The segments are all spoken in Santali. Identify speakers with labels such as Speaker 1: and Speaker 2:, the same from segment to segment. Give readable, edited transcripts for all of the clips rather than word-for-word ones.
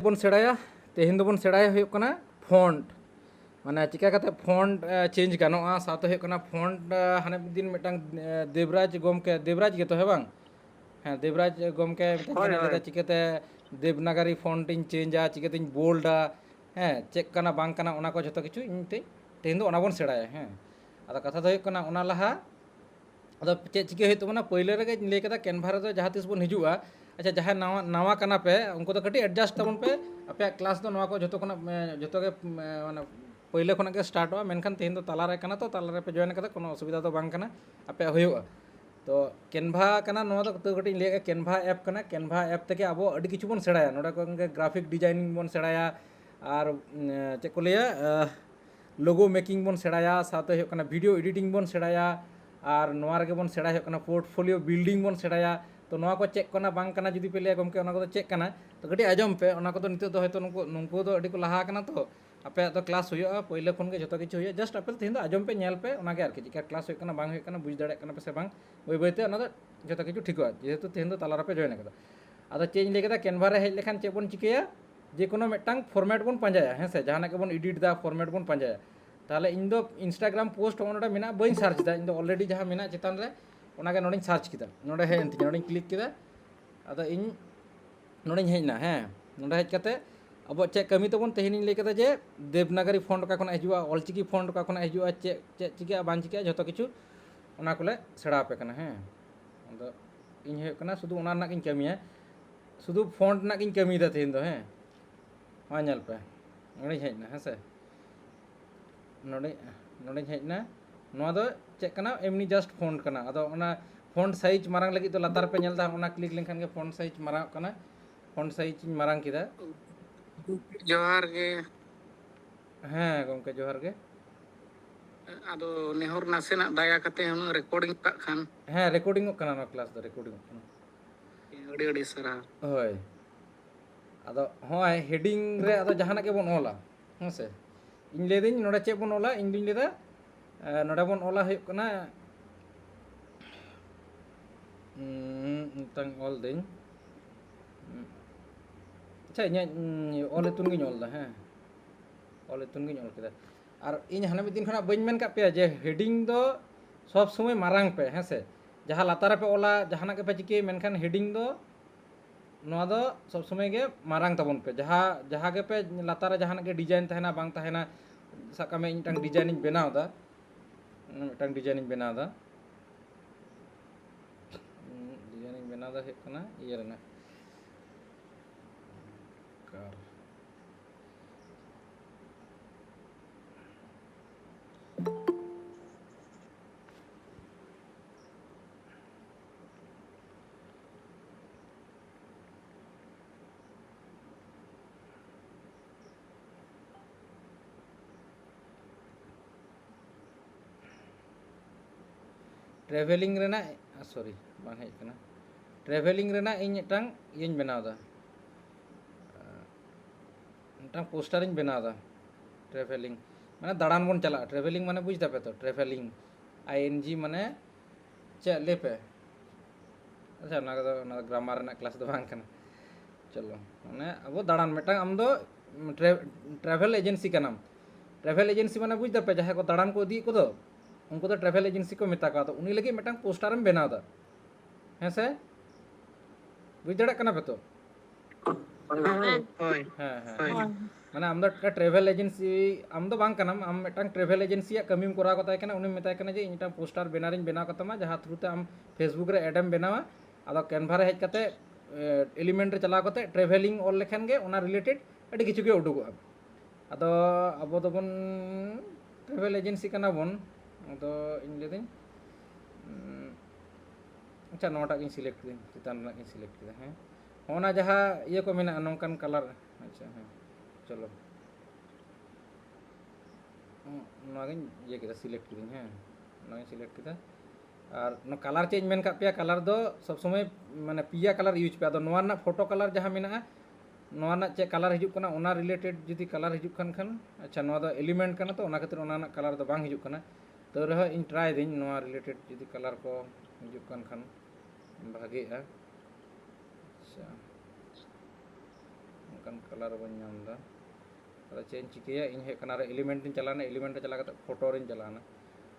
Speaker 1: बन सेड़ाया तेहन बन सेड़ाया हुई कना फॉन्ट माने चिका कते फॉन्ट चेंज गानोआ साथे हुई कना फॉन्ट हाने दिन मिटंग देवराज गे तो है बांग हाँ देवराज गमके मिताई चिकाते देवनागरी फॉन्ट इन चेंजा चिकाते बोल्डा हाँ चेक कना बांग कना ओना को जतो किछु इन तेहन ओना बन सेड़ाया हाँ अदा कथा दो हुई कना ओना लहा अदा चे चिका हुई तबना पहिले रे लई कदा कैनवा रे जहाँ तीस बन हिजुआ अच्छा जहाँ नवा नवा कना पे उनको तो कटी एडजस्ट तबन पे अपे क्लास दो नवा को जतो कना जतो के माने पहिले खना के स्टार्ट हो मेनखान तेहन दो ताला रे कना तो ताला रे पे जॉइन कदा कोनो असुविधा तो बांग कना अपे हुयुआ तो कैनवा कना नवा तो कटी ले कैनवा ऐप कना कैनवा ऐप तके अब अड़ी किछु बन सेड़ाया नोडा को ग्राफिक डिजाइनिंग बन सेड़ाया और चे को लिया लोगो मेकिंग बन सेड़ाया साथे हुयुक कना वीडियो एडिटिंग बन सेड़ाया और नवा रे बन सेड़ा हुयुक कना पोर्टफोलियो बिल्डिंग बन सेड़ाया तो नवा को चेक कना बांग कना जुदी पे ले गमके ओना को चेक कना तो कटी आजम पे ओना को नितो तो हयतो नुंकु दो अड़ी को लहा कना तो अपे तो क्लास हुयुआ पहिले खन के जतो किछु हुयुआ जस्ट अपे तेहन दो आजम पे नेल पे ओना के आरकी चिका क्लास हुयुक कना बांग हुयुक कना बुझ दाड़े कना पे से बांग बई बईते ओना दो जतो किछु ठिकआ जेहेतु तेहन दो ताला रे पे जॉइन कदा आदा चेंज ले कदा कैनवा रे हेज लेखान चे बन चिकया जे कोनो मिटटांग फॉर्मेट बन पांजाया हैं से जहाना के बन एडिट दा फॉर्मेट बन पांजाया ताले इन दो इंस्टाग्राम पोस्ट ओनडा मेना बई सर्च दा इन दो ऑलरेडी जहां मेना चितान रे ओना के नोडिन सर्च किदा नोडे हे एंति नोडिन क्लिक किदा अदा इन नोडिन हेजना हैं नोडे हेज कते अब चे कमी तबन तेहन लई कदा जे देवनागरी फॉन्ट का खना हिजुआ ऑलचिकी फॉन्ट का खना हिजुआ चे चिका बान चिका जतो किछु ओना कोले सेड़ा पे कना हैं अदा इन हे कना शुधु ओना ना किन कमिया शुधु फॉन्ट ना किन कमी दा तेहन दो हैं हाँ नेल पे नोडिन हेजना हैं से नोडे नोडे हेजना नोआ दो चेक कना एमनी जस्ट फॉन्ट कना अदो ओना फॉन्ट साइज मारंग लगी तो लातार पे नेल दा ओना क्लिक लेनखान के फॉन्ट साइज मारंग कना फॉन्ट साइज मारंग किदा
Speaker 2: जोहार गे
Speaker 1: हाँ गमके जोहार गे
Speaker 2: आदो नेहर नासेना दाया कते हम रिकॉर्डिंग का खान
Speaker 1: हाँ रिकॉर्डिंग कना ना क्लास दो रिकॉर्डिंग कना
Speaker 2: अड़ी अड़ी सरा
Speaker 1: होय आदो होय हेडिंग रे आदो जहाना के बन ओला हाँ से इन ले दिन नोडा चे बन ओला इन दिन लेदा नोडा बन ओला हुयुक कना तंग ऑल दिन अच्छा इन्या ऑल तुन गिन ऑल दा हैं ऑल तुन गिन ऑल केदा और इन हाने मिद दिन खना बइन मेन का पे जे हेडिंग दो सब समय मारंग पे हैं से जहां लातार पे ओला जहाना के पे चिके मेनखान हेडिंग दो नोआ दो सब समय के मारंग तबन पे जहां जहां के पे लातार जहाना के डिजाइन तहना बांग तहना साका में इनटांग डिजाइन इन बनाव दा मिटांग डिजाइन इन बनाव दा डिजाइन इन बनाव दा हे कना ये रना कार ट्रेवलिंग रेना सॉरी बांग हेज कना ट्रेवलिंग रेना इन मिटांग इन बनाव दा मिटांग पोस्टर इन बनाव दा ट्रेवलिंग माने दाड़ान बन चला ट्रेवलिंग माने बुझ दा पे तो ट्रेवलिंग आईएनजी माने चे ले पे अच्छा ना ग्रामर ना क्लास दो बांग कना चलो माने अब दाड़ान मिटांग आम दो ट्रैवल एजेंसी कनाम ट्रैवल एजेंसी माने बुझ दा पे जहां को दाड़ान को दी को दो उनको तो ट्रैवल एजेंसी को मेता का तो उनी लगे मिटांग पोस्टर में बनाव दा हैं से बुझ दड़ा कना पे तो
Speaker 2: होय
Speaker 1: हाँ हाँ माने आम दो ट्रैवल एजेंसी आम दो बांग कनाम आम मिटांग ट्रैवल एजेंसी या कमीम करा कताय कना उनी मेताय कना जे इनटा पोस्टर बनारिन बनाव कतमा जहां थ्रू ते आम फेसबुक रे एडम बनावा आदो कैनवा रे हेज कते एलिमेंट रे चलाव कते ट्रैवलिंग ऑल लेखन गे ओना रिलेटेड अड़ी किछु के उडुगोआ आदो अबो दो बन ट्रैवल एजेंसी कना बन आदो इन लेदिन अच्छा नोटा गिन सिलेक्ट दिन चितान ना गिन सिलेक्ट किदा हैं होना जहां ये को मेना नोंकन कलर अच्छा हाँ चलो नोगिन ये किदा सिलेक्ट किदिन हैं नोगिन सिलेक्ट किदा और नो कलर चेंज मेन का पे कलर दो सब समय माने पिया कलर यूज पे आदो नोआ ना फोटो कलर जहां मेना नोआ ना चे कलर हिजुक कना ओना रिलेटेड जुदी कलर हिजुक खान अच्छा नोआ दो एलिमेंट कना तो ओना खातिर ओना ना कलर दो बांग हिजुक कना तो रह इन ट्राई दिन नोआ रिलेटेड जुदी कलर को हिजुक खान भागे अच्छा kan color ban nyam da ada change चिकेया इन हे कना रे एलिमेंट इन चलाना एलिमेंट रे चला कते फोटो रे चलाना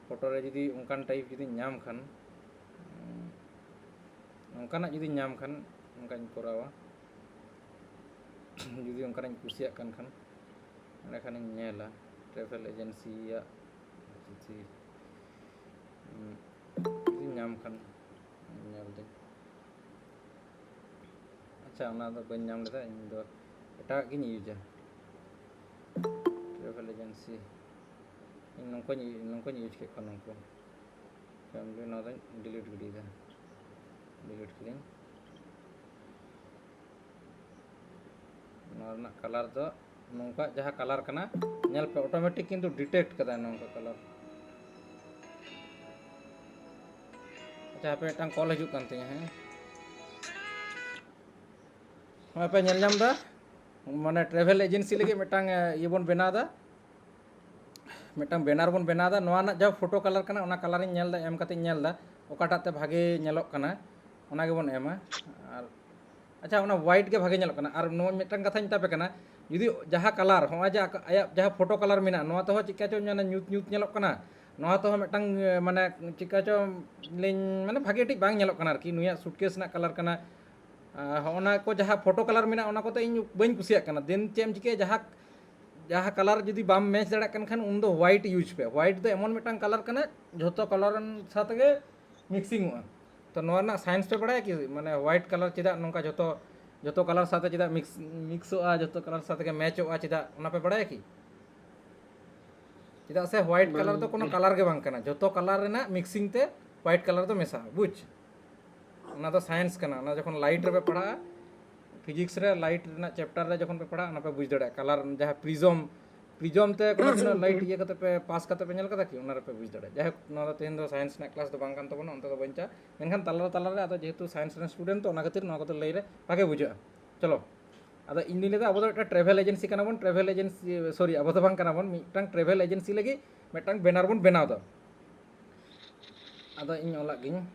Speaker 1: फोटो रे जुदी उनकान टाइप जुदी nyam खान उनकाना जुदी nyam खान उनकान कोरावा जुदी उनकान कुसिया kan खान ᱚᱸᱰᱮ ᱠᱷᱟᱱᱤᱧ ᱧᱮᱞᱟ ᱴᱨᱟᱵᱷᱮᱞ ᱮᱡᱮᱱᱥᱤᱭᱟᱜ ᱡᱩᱫᱤ ᱧᱟᱢ ᱠᱷᱟᱱ ᱧᱮᱞ ᱫᱟᱹᱧ ᱟᱪᱪᱷᱟ ᱚᱱᱟ ᱫᱚ ᱵᱟᱹᱧ ᱧᱟᱢ ᱞᱮᱫᱟ ᱤᱧ ᱫᱚ ᱮᱴᱟᱜ ᱜᱤᱧ ᱤᱭᱩᱡᱟ ᱴᱨᱟᱵᱷᱮᱞ ᱮᱡᱮᱱᱥᱤ ᱤᱧ ᱱᱚᱝᱠᱟᱧ ᱤᱭᱩᱡᱽ ᱠᱮᱫ ᱠᱚᱣᱟ ᱱᱩᱝᱠᱩ ᱯᱷᱮᱢᱤᱞᱤ ᱱᱚᱣᱟ ᱫᱚᱧ ᱰᱤᱞᱤᱴ ᱜᱤᱰᱤᱭᱮᱫᱟ ᱰᱤᱞᱤᱴ ᱠᱤᱫᱟᱹᱧ ᱱᱚᱣᱟ ᱨᱮᱱᱟᱜ ᱠᱟᱞᱟᱨ ᱫᱚ नौका जहाँ कलर करना नेल पे ऑटोमेटिक किंतु डिटेक्ट करता है नौका कलर अच्छा पे टांग कॉल हजू कान तिया हैं हाँ पे नेल नाम दा माने ट्रैवल एजेंसी लगे मिटांग ये बोन बना दा मिटांग बैनर बोन बना दा नोआ ना जब फोटो कलर करना उना कलर इन नेल दा एम कते नेल दा ओकाटा ते भागे नेलोक करना उना के बोन एमा और अच्छा उना व्हाइट के भागे नेलोक करना और नो मिटांग कथा इन तापे करना जुदी जहाँ कलर हम जहाँ फोटो कलर में नवा तो चिका चो न्यूत न्यूत नेलोक कना नवा तो मिटांग माने चिका चो लिंग माने भागे ठीक बांग नेलोक कना आरकी नुया सूटकेस ना कलर कना होना को जहाँ फोटो कलर में ना को तो इन बइन कुसिया कना दिन चेम चिके जहाँ कलर जुदी बाम मैच दड़ा कन खान उन दो व्हाइट यूज पे व्हाइट दो एमन मिटांग कलर कना झोतो कलर साथ के मिक्सिंग हुआ तो नवा ना साइंस पे पढ़ाया कि माने व्हाइट कलर चेदा नोंका जो कलर साथ चेदा मिक्स जो कलर साथ के मैच चेदा उना पे पढ़ाया कि चेदा से व्हाइट कलर तो कोनो कलर के बांग कना जो कलर रेना मिक्सिंग ते व्हाइट कलर तो मेसा बुझ उना तो साइंस कना ना जखन लाइट रे पे पढ़ा फिजिक्स रे लाइट रेना चैप्टर रे जखन पे पढ़ा उना पे बुझ दड़ा कलर जहाँ प्रिज्म ते कोनो दिन लाइट ये कते पे पास कते पे नेल कदा कि उना रे पे बुझ दड़ा जाहे ना तो तेन दो साइंस ना क्लास तो बांग कान तबन उनते तो बंचा मेनखान तलर रे अदो जेहेतु साइंस रे स्टूडेंट तो उना खातिर ना कते लई रे भागे बुझा चलो अदो इन दिन अब तो ट्रैवल एजेंसी कना बन ट्रैवल एजेंसी सॉरी अब तो बांग कना बन मिटांग ट्रैवल एजेंसी लगी मिटांग बैनर बन बनाव दा अदो इन ओला गिन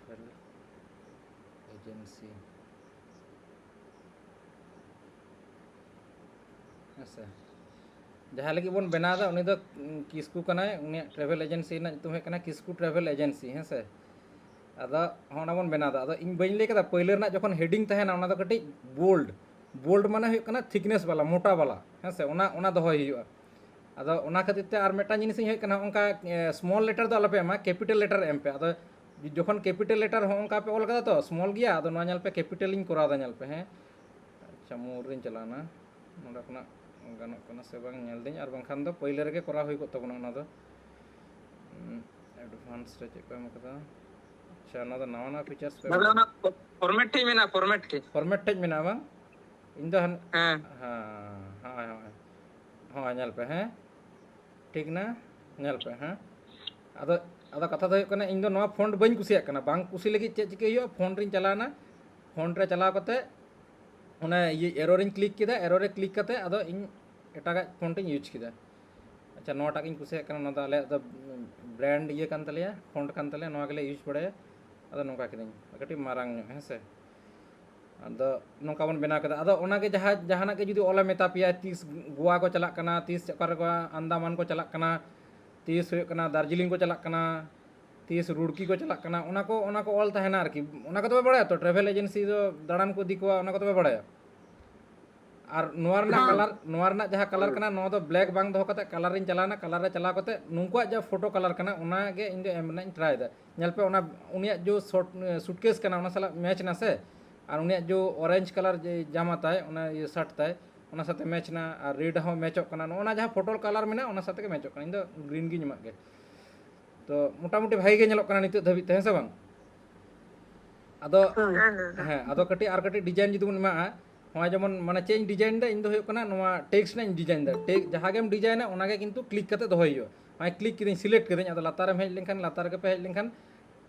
Speaker 1: ट्रैवल एजेंसी ऐसा जहाँ लगी बन बनादा उनी दो किसकू कना उनी ट्रैवल एजेंसी ना तुम कना किसकू ट्रैवल एजेंसी हैं से अदा होना बन बनादा अदा इन बइन ले कदा पहले ना जखन हेडिंग तहना उना दो कटी बोल्ड माने हुई कना थिकनेस वाला मोटा वाला हैं से उना दोहय हुआ अदा उना खातिर ते आर मेटा जिनिस हुई कना उनका स्मॉल लेटर दो अलपे एमा कैपिटल लेटर एम पे अदा जखन कैपिटल लेटर हो उनका पे ऑल कदा तो स्मॉल गया अदा नोआ नेल पे कैपिटल इन करा दा नेल पे हैं अच्छा मोर रिन चलाना नोडा खना गानों कना से बांग नेल दिं और बांखान दो पहले रे करा हुई को तबना उना दो एडवांस रे चेक एम कदा अच्छा ना दो नवा फीचर्स पे
Speaker 2: मतलब ना फॉर्मेट
Speaker 1: टे मेना बांग इन दो
Speaker 2: हां
Speaker 1: हां नेल पे हैं ठीक ना नेल पे हैं अदा कथा दो कना इन दो नवा फॉन्ट बइन कुसिया कना बांग कुसी लगी चे चिके हुआ फॉन्ट रिन चलाना फॉन्ट रे चलाव कते उना ये एरर इन क्लिक किदा एरर रे क्लिक कते अदो इन एटागा फॉन्ट इन यूज किदा अच्छा नोटा किन कुसिया कना ना दाले अदो ब्रांड ये कान तलिया फॉन्ट कान तलिया नोआ गेले यूज पड़े अदो नोका किदिन कटी मारांग है से अदो नोका बन बना कदा अदो ओना के जहाना के जुदी ओला मेता पिया 30 गोवा को चला कना 30 चक्कर को अंडमान को चला कना 30 हुई कना दार्जिलिंग को चला कना 30 रुड़की को चला कना ओना को ऑल तहना आरकी ओना को तो बड़ा तो ट्रैवल एजेंसी दो दाड़ान को दिखवा ओना को तो बड़ा और नोआ रना जहाँ कलर कना नोआ दो ब्लैक बांग दो कते कलर इन चलाना कलर रे चला कते नुंकुआ जब फोटो कलर कना ओना गे इन दो एम ना ट्राई दा नेल पे ओना उनिया जो सूटकेस कना ओना साला मैच ना से और उनिया जो ऑरेंज कलर जामा ताय ओना ये शर्ट ताय ओना साथे मैच ना और रेड हो मैचो कना ओना जहाँ फोटो कलर में ना ओना साथे के मैचो कना इन दो ग्रीन गी ᱧᱮᱢᱟᱜ गे तो मोटामुटी भाई गे ᱧᱮᱞᱚᱜ ᱠᱟᱱᱟ ᱱᱤᱛᱚᱜ ᱫᱷᱟᱹᱵᱤᱡ ᱛᱮ ᱦᱮᱸ ᱥᱮ ᱵᱟᱝ ᱟᱫᱚ ᱦᱮᱸ ᱟᱫᱚ ᱠᱟᱹᱴᱤᱡ ᱟᱨ ᱠᱟᱹᱴᱤᱡ ᱰᱤᱡᱟᱭᱤᱱ ᱡᱩᱫᱤ ᱵᱚᱱ ᱮᱢᱟᱜᱼᱟ ᱱᱚᱣᱟ ᱡᱮᱢᱚᱱ ᱢᱟᱱᱮ ᱪᱮᱫ ᱤᱧ ᱰᱤᱡᱟᱭᱤᱱ ᱫᱟ ᱤᱧ ᱫᱚ ᱦᱩᱭᱩᱜ ᱠᱟᱱᱟ ᱱᱚᱣᱟ ᱴᱮक्ᱥᱴ ᱨᱮᱱᱟᱜ ᱤᱧ ᱰᱤᱡᱟᱭᱤᱱ ᱫᱟ ᱡᱟᱦᱟᱸ ᱜᱮᱢ ᱰᱤᱡᱟᱭᱤᱱᱟ ᱚᱱᱟᱜᱮ ᱠᱤᱱᱛᱩ ᱠᱞᱤᱠ ᱠᱟᱛᱮ ᱫᱚᱦᱚᱭ ᱦᱩᱭᱩᱜᱼᱟ ᱱᱚᱣᱟ ᱠᱞᱤक ᱠᱤᱫᱟᱹᱧ सिलेक्ट ᱠᱤᱫᱟᱹᱧ ᱟᱫᱚ ᱞᱟᱛᱟᱨ ᱨᱮᱢ ᱦᱮᱡ ᱞᱮᱱᱠᱷᱟन ᱞᱟᱛᱟर ᱨᱮ पे हेज लेनखान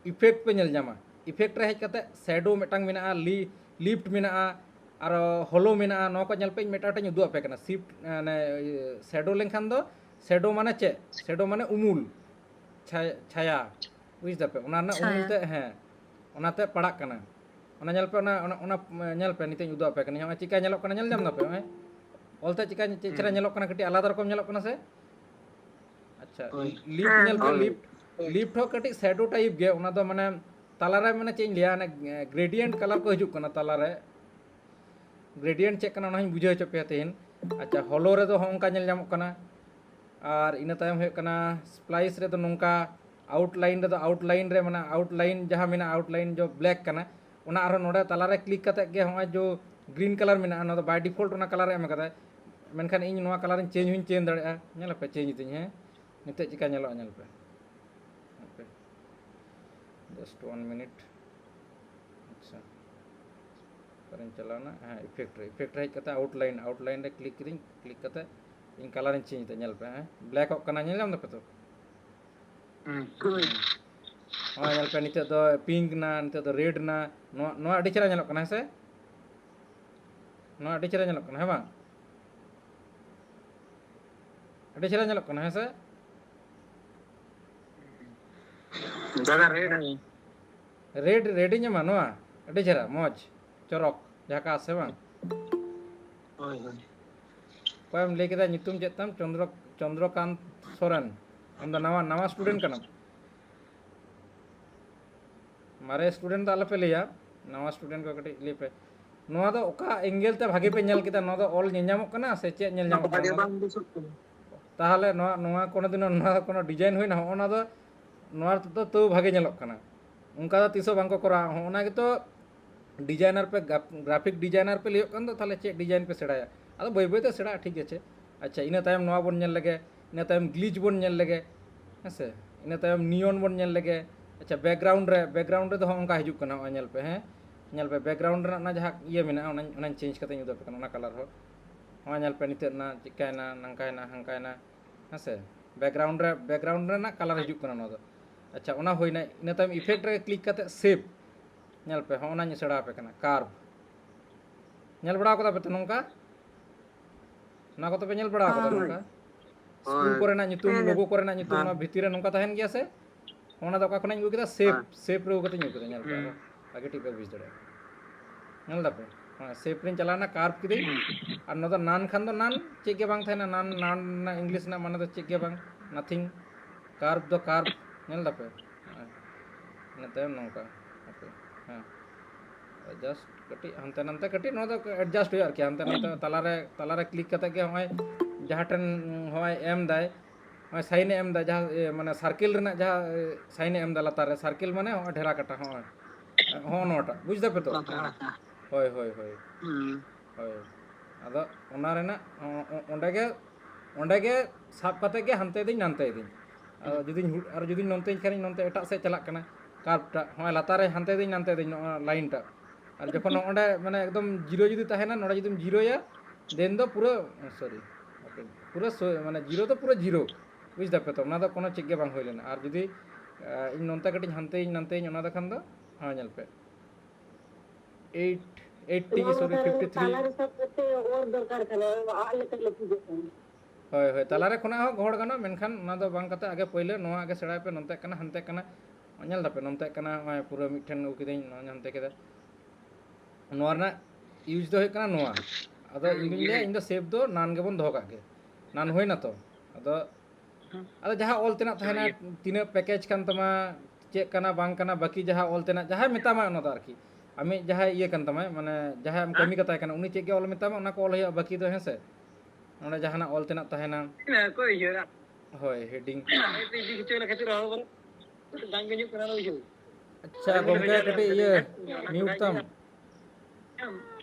Speaker 1: इफेक्ट पे नेल ᱧᱟᱢᱟ इफेक्ट रे हेज कते शैडो मिटांग मेना लिफ्ट मेना और होलो मेना नो को नेल पे मेटाटे उदू आपे कना शिफ्ट ने शैडो लेनखान दो শেডো মানে ᱪᱮᱫ শেডো মানে উমুল ছায়া বুঝ দাপে ᱚᱱᱟ ᱨᱮᱱᱟᱜ ᱩᱢᱩᱞ তে হ্যাঁ ᱚᱱᱟতে ᱯᱟᱲᱟᱜ ᱠᱟᱱᱟ ᱚᱱᱟ ᱧᱮᱞ ᱯᱮ ᱚᱱᱟ ᱧᱮᱞ ᱯᱮ ᱱᱤᱛᱚᱜ ᱩᱫᱩᱜ ᱟᱯᱮ ᱠᱟᱹᱱᱟᱹᱧ ᱦᱚᱸᱜᱼᱚᱭ ᱪᱤᱠᱟ ᱧᱮᱞᱚᱜ ᱠᱟᱱᱟ ᱧᱮᱞ ᱧᱟᱢ ᱫᱟᱯᱮ ᱦᱚᱸᱜᱼᱚᱭ ᱚᱞᱛᱮ ᱪᱤᱠᱟ ᱪᱮᱫ ᱪᱮᱦᱨᱟ ᱧᱮᱞᱚᱜ ᱠᱟᱱᱟ ᱠᱟᱹᱴᱤᱡ ᱟᱞᱟᱫᱟ ᱨᱚᱠᱚᱢ ᱧᱮᱞᱚᱜ ᱠᱟᱱᱟ ᱥᱮ ᱟᱪᱪᱷᱟ ᱞᱤᱯ ᱧᱮᱞ ᱯᱮ ᱞᱤᱯ ᱦᱚᱸ ᱠᱟᱹᱴᱤᱡ ᱥᱮᱰᱳ ᱴᱟᱭᱤᱯ ᱜᱮ ᱚᱱᱟ ᱫᱚ ᱢᱟᱱᱮ ᱛᱟᱞᱟᱨᱮ ᱢᱟᱱᱮ ᱪᱮᱫ ᱤᱧ ᱞᱟᱹᱭᱟ ᱚᱱᱮ ᱜᱨᱮᱰᱤᱭᱮন্ট ᱠᱟᱞᱟর ᱠᱚ ᱦᱤᱡᱩᱜ ᱠᱟᱱᱟ ᱛᱟᱞᱟᱨᱮ ग्रेडियंट चेक करना उन्हें बुझे चो पे तेहन अच्छा हॉलो रे तो होंका नेल जामोग कना और इन तायम हुए कना स्प्लाइस रे तो नोंका आउटलाइन रे माने आउटलाइन जहाँ मेना आउटलाइन जो ब्लैक कना उना आरो नोडे तला रे क्लिक कते गे होय जो ग्रीन कलर मेना ना तो बाय डिफॉल्ट उना कलर एम कदा मेनखान इन नोआ कलर चेंज हुई चेंज दाड़े नेल पे चेंज तिन हे निते चिका नेलो नेल पे जस्ट 1 मिनट अच्छा करें चलाना हाँ इफेक्ट हेज कते आउटलाइन रे क्लिक कते इन कलर चेंज ते नेल पे हाँ ब्लैक ऑफ कना नेल जाम दपे तो हाँ नेल पे निते दो पिंक ना निते दो रेड ना नो अडी चेहरा नेलो कना से नो अडी चेहरा नेलो कना है बा अडी चेहरा नेलो कना है से
Speaker 2: ज्यादा
Speaker 1: रेड ᱧᱟᱢᱟ ᱱᱚᱣᱟ ᱟᱹᱰᱤ ᱪᱮᱦᱨᱟ ᱢᱚᱡᱽ ᱪᱚᱨᱚᱠ ᱡᱟᱦᱟᱸ ᱟᱥᱮ ᱵᱟᱝ
Speaker 2: ᱦᱳᱭ ᱦᱳᱭ
Speaker 1: ᱚᱠᱚᱭᱮᱢ ᱞᱟᱹᱭ ᱠᱮᱫᱟ ᱧᱩᱛᱩᱢ ᱪᱮᱫ ᱛᱟᱢ ᱪᱚᱱᱫᱨᱚᱠᱟন্ত ᱥᱚᱨᱮᱱ ᱟᱢ ᱫᱚ ᱱᱟᱣᱟ ᱥᱴᱩᱰᱮন্ট ᱠᱟᱱᱟᱢ ᱢᱟᱨᱮ ᱥᱴᱩᱰᱮন্ট ᱫᱚ ᱟᱞᱚᱯᱮ ᱞᱟᱹᱭᱟ ᱱᱟᱣᱟ ᱥᱴᱩᱰᱮন্ट ᱠᱚ ᱠᱟᱹᱴᱤᱡ ᱞᱟᱹᱭ ᱯᱮ ᱱᱚᱣᱟ ᱫᱚ ᱚᱠᱟ एंगेल তে ᱵᱷᱟᱜᱮ ᱯᱮ ᱧᱮᱞ ᱠᱮᱫᱟ ᱱᱚᱣᱟ ᱫᱚ ᱚᱞ ᱧᱮᱞ ᱧᱟᱢᱚᱜ ᱠᱟᱱᱟ ᱥᱮ ᱪᱮᱫ ᱧᱮᱞ ᱧᱟᱢᱚᱜ ᱠᱟᱱᱟ তাহলে ᱱᱚᱣᱟ কোনো দিন ᱱᱚᱣᱟ কোনো ডিজাইন হই না ᱚᱱᱟ ᱫᱚ ᱱᱚᱣᱟ ᱫᱚ ᱛᱟᱹᱣ ᱵᱷᱟᱜᱮ ᱧᱮᱞᱚᱜ ᱠᱟᱱᱟ उनका तो तीसो बांको करा होना के तो डिजाइनर पे ग्राफिक डिजाइनर पे लियो कन तो ताले चे डिजाइन पे सेड़ाया अदो बय बय तो सेड़ा ठीक है अच्छा इना तायम नवा बोन नेल लगे इना तायम ग्लिच बोन नेल लगे हेसे इना तायम नियॉन बोन नेल लगे अच्छा बैकग्राउंड रे तो होंका हिजुक कना नेल पे हैं नेल पे बैकग्राउंड रे ना जहा ये मेना ओना चेंज कते उदो पे कना कलर हो होना नेल पे निते ना चिकायना नंकायना हंकायना हेसे बैकग्राउंड रे ना कलर हिजुक कना नो दो अच्छा ओना होइना इन तायम इफेक्ट रे क्लिक कते सेव नेल पे होना नि सेड़ा पे कना कार्व नेल बड़ा कदा पे तो नोंका ना को तो पे नेल बड़ा कदा नोंका स्कूल करे ना नितुम लोगो करे ना नितुम ना भीतर रे नोंका तहन गया से ओना दो का खना उ केदा सेव रे कते नु केदा नेल पे आगे टिप पे बुझ दड़े नेल दा पे हां सेव रे चलाना कार्व किदे और न तो नान खान दो नान चेक के बांग थाना नान ना इंग्लिश ना माने तो चेक के बांग नथिंग कार्व दो कार्व नेल दा पे नते नोंका ओके हां एडजस्ट कटी हंते नंते कटी नो तो एडजस्ट हो यार के हंते नंते तलारे क्लिक कते के होय जहाटन होय एम दाय होय साइन एम दा जहा माने सर्कल रेना जहा साइन एम दा लतार रे सर्कल माने होय ढेरा कटा होय हो नोटा बुझ दे पे तो होय होय होय होय अदो ओना रेना ओंडे के साब कते के हंते दिन नंते दिन जुदी नोंते खानी नोंते एटा से चला कना कार्वटा होय लातारे हंते दिन नंते दिन लाइन टा और जखन ओंडे माने एकदम जीरो जुदी तहेना नोडे जुदीम जीरोया देन दो पूरा सॉरी ओके पूरा माने जीरो तो पूरा जीरो बुझ दे पे तो ओना दो कोनो चेक गे बांग होय लेना और जुदी इन नोंते कटिज हंते नंते ओना दो खान दो हां नेल पे 80 सॉरी 53 और दरकार कने आले तक लपु होय होय तलारे खुना हो घोड़ गानो मेनखान ना दो बांग कते आगे पहिले नोआ आगे सेड़ा पे नोंते कना हंते कना नेल दापे नोंते कना होय पूरा मिठन उ किदेन नोंते केदा नोआ ना यूज दो है कना नोआ अदो इंडिया इन दो सेव दो नान गे बोन दो कागे नान होय ना तो अदो जहां ऑल तेना तहना तीना पैकेज कान तमा चेक कना बांग कना बाकी जहां ऑल तेना जहां मेतामा ओना दो आरकी आमी जहां ये कान तमा माने जहां हम कमी कता कना उनी चेक गे ऑल मेतामा ओना को ऑल होय बाकी दो हेसे ओना जहाना ऑल तेना तहना को इयरा होय हेडिंग इदी किछु ना खातिर हो बर दांग गे कना लो अच्छा गोमके कटे ये म्यूट तम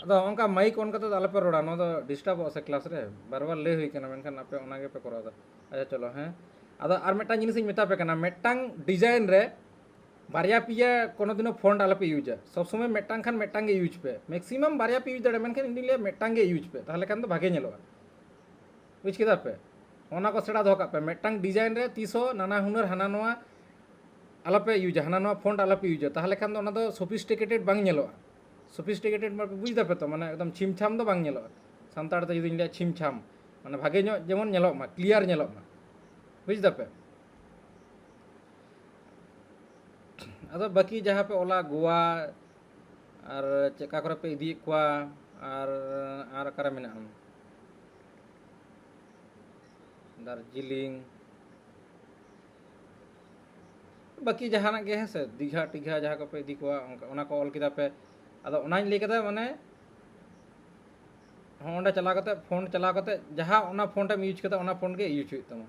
Speaker 1: अदो ओनका माइक ऑन कते आले पे रोड़ा नो दो डिस्टर्ब से क्लास रे बार ले हुई कना मेनखान आपे ओना गे पे करा दा अच्छा चलो हैं अदो आर मेटा जिनिस इन मेता पे कना मेटांग डिजाइन रे बारिया पिया कोनो दिनो फॉन्ट आले पे यूज सब समय मेटांग खान मेटांग गे यूज पे मैक्सिमम बारिया पे यूज दड़े मेनखान इन ले मेटांग गे यूज पे ताहले खान तो भागे नेलोगा बुझ केदा पे ओना को सेड़ा दो का पे मेटांग डिजाइन रे तीसो नाना हुनर हाना नोआ आला पे यूज हाना नोआ फॉन्ट आला पे यूज ताहले खान दो ओना दो सोफिस्टिकेटेड बांग नेलोगा सोफिस्टिकेटेड माने बुझ दा पे तो माने एकदम छिमछाम दो बांग नेलोगा सानताड़ ते जुदी ले छिमछाम माने भागे नो जेमन नेलोग मा क्लियर नेलोग मा बुझ दापे अदो बाकी जहाँ पे ओला गोवा और चेका करे पे इदी कोआ और अकारे मेना दार्जिलिंग बाकी जहाना गे है से दीघा टीघा जहाँ को पे इदी कोआ ओना को ऑल किदा पे अदो ओनाñ लई कदा माने होंडा चला कते फोन चला कते जहाँ ओना फोन टेम यूज कते ओना फोन गे यूज हुई तमा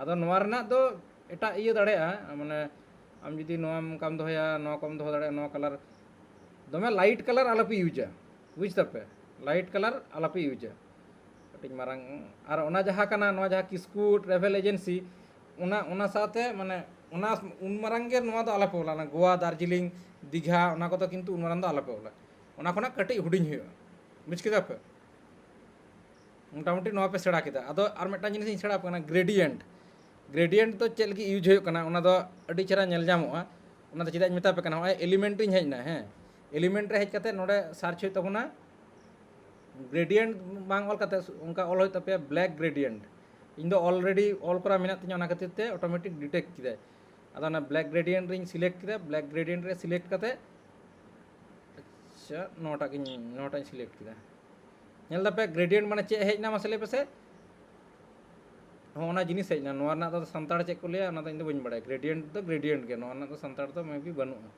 Speaker 1: अदो नोआ रना दो एटा इया दाड़ेया माने आम जुदी नोआम काम दोया नोआ कम दोहो दाड़े नोआ कलर दमे लाइट कलर आलापे यूजा बुझ तापे लाइट कलर आलापे यूजा कटिंग मारांग और ओना जहाँ कना नोआ जहाँ किस्कू ट्रैवल एजेंसी ओना ओना साथे माने ओना उन मारांग गे नोआ दो आलापे ओला गोवा दार्जिलिंग दीघा ओना को तो किंतु उन मारांग दो आलापे ओला ओना खोना कटिंग हुडिंग हुआ बुझ केदा पे मोटामुटी नोआ पे सेड़ा केदा अदो आर मिदटां जिनिस इᱧ सेड़ा कना ग्रेडियंट ग्रेडियंट तो चेद लगी यूज हुई कना ओना दो अडी चेहरा नेल जामोगा ओना दो चेदा मेता पे कना होय एलिमेंट इᱧ हेजना है एलिमेंट रे हेज कते नोडे सार्च हुई तबोना ग्रेडियंट बांग ऑल कते उनका ऑल होय तपे ब्लैक ग्रेडियंट इन दो ऑलरेडी ऑल करा मेना तिᱧ ओना खातिर ते ऑटोमेटिक डिटेक्ट किदा अदो ना ब्लैक ग्रेडियंट रिኝ सिलेक्ट किदा ब्लैक ग्रेडियंट रे सिलेक्ट कते अच्छा नोटा सिलेक्ट किदा नेल दपे ग्रेडियंट माने चे हेजना मसले पे से होना जिनिस हेजना नोआ ना तो संताड़ चे को लिया ओना तो इन दो बñ बड़ाय ग्रेडियंट गे नोआ ना तो संताड़ तो मे भी बनुआ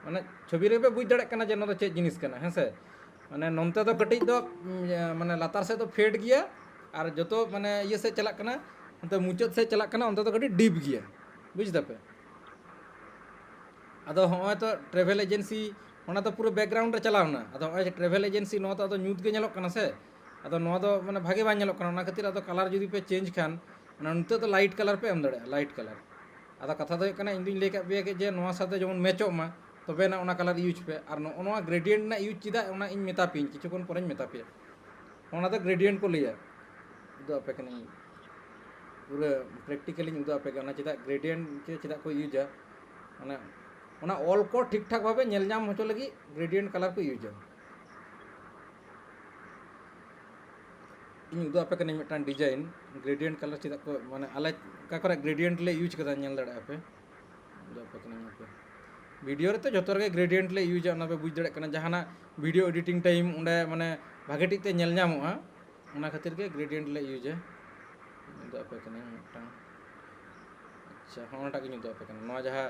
Speaker 1: माने छवि रे पे बुझ दड़े कना जे नो तो चे जिनिस कना हैं से माने नोनते तो कटिज दो माने लातार से तो फेड गया और जतो माने ये से चला कना अंत मुचाद से चला कना अंत तो कटी डीप गया बुझ दपे अदो होय तो ट्रैवल एजेंसी ओना तो पूरा बैकग्राउंड रे चलावना अदो होय ट्रैवल एजेंसी नो तो न्यूट गे नेलोक कना से अदो नो दो माने भागे बा नेलोक कना ओना खातिर अदो कलर जुदी पे चेंज खान ओना नते तो लाइट कलर पे एम दड़े लाइट कलर अदो कथा दो कना इन दिन ले का बे के जे नोआ साथे जेमन मैचोक मा तबे ना ओना कलर यूज पे और नोआ ग्रेडियंट ना यूज चिदा ओना इन मेता पिन किछुकन परेñ मेता पे ओना तो ग्रेडियंट को लिया दो आपे कना पूरा प्रैक्टिकली दो आपे ओना चिदा ग्रेडियंट के चिदा को यूजा ओना ऑल को ठीक ठाक भावे नेल जाम होचो लगी ग्रेडियंट कलर को यूजा इन उदो आपे कने मिटान डिजाइन ग्रेडियंट कलर चिदा को माने आले का करे ग्रेडियंट ले यूज कदा नेल दड़े आपे उदो आपे कने आपे वीडियो रे तो जतो रे ग्रेडियंट ले यूज ओना पे बुझ दड़े कना जहाना वीडियो एडिटिंग टाइम उंडे माने भागे टिक ते नेल जामोआ ओना खातिर के ग्रेडियंट ले यूज उदो आपे कने मिटान अच्छा होना टाक उदो आपे कने नोआ जहा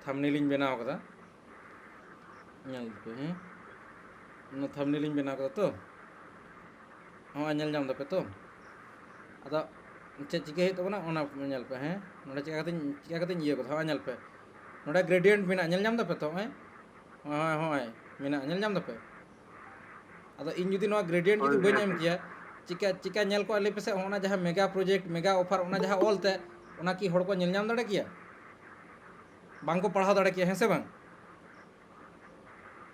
Speaker 1: थंबनेल इन बनाव कदा नेल पे हैं नो थंबनेल इन बनाव कदा तो हाँ नेल जाम दपे तो अदा चे चिके हे तबना ओना नेल पे हैं नोडे चिका कते ये कदा हाँ नेल पे नोडे ग्रेडियंट मेना नेल जाम दपे तो हैं हाँ हाँ मेना नेल जाम दपे अदा इन जुदी नो ग्रेडियंट जुदी बñ एम किया चिका नेल को आले पे से ओना जहां मेगा प्रोजेक्ट मेगा ऑफर ओना जहां ऑल ते ओना की हड़ को नेल जाम दड़े किया बांग को पढ़ाव दड़े किया हैं से बांग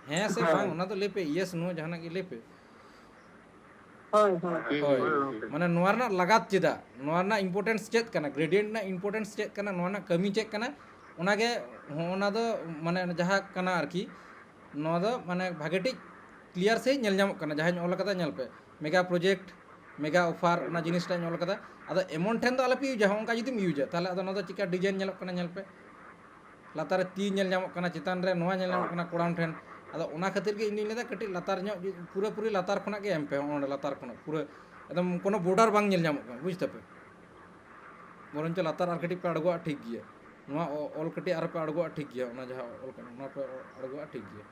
Speaker 1: हैं से बांग ओना तो ले पे यस नो जहाना की ले पे माने नोआ ना लगात चेदा नोआ ना इंपोर्टेंस चेक कना ग्रेडियंट ना इंपोर्टेंस चेक कना नोआ ना कमी चेक कना ओना गे ओना दो माने जहां कना आरकी नोआ दो माने भागे टिक क्लियर से नेल जामक कना जहां ऑल कदा नेल पे मेगा प्रोजेक्ट मेगा ऑफर ओना जिनिस टा ऑल कदा अदो एमन ठेन दो आलपे यूज जहां उनका जुदीम यूज ताले अदो नोदा चिका डिजाइन नेलक कना नेल पे लातार ती नेल जामक कना चितान रे नोआ नेल जामक कना कोड़ाम ठेन अदो ओना खातिर के इन लेदा कटी लातार ᱧᱚᱜ पूरा पूरी लातार खना के एम पे ओंडे लातार खना पूरा एकदम कोनो बॉर्डर बांग नेल जामक कना बुझ तपे बरंच लातार आर कटी पे अड़गोआ ठीक गिया नोआ ऑल कटी आर पे अड़गोआ ठीक गिया ओना जहां ऑल कना ओना पे अड़गोआ ठीक गिया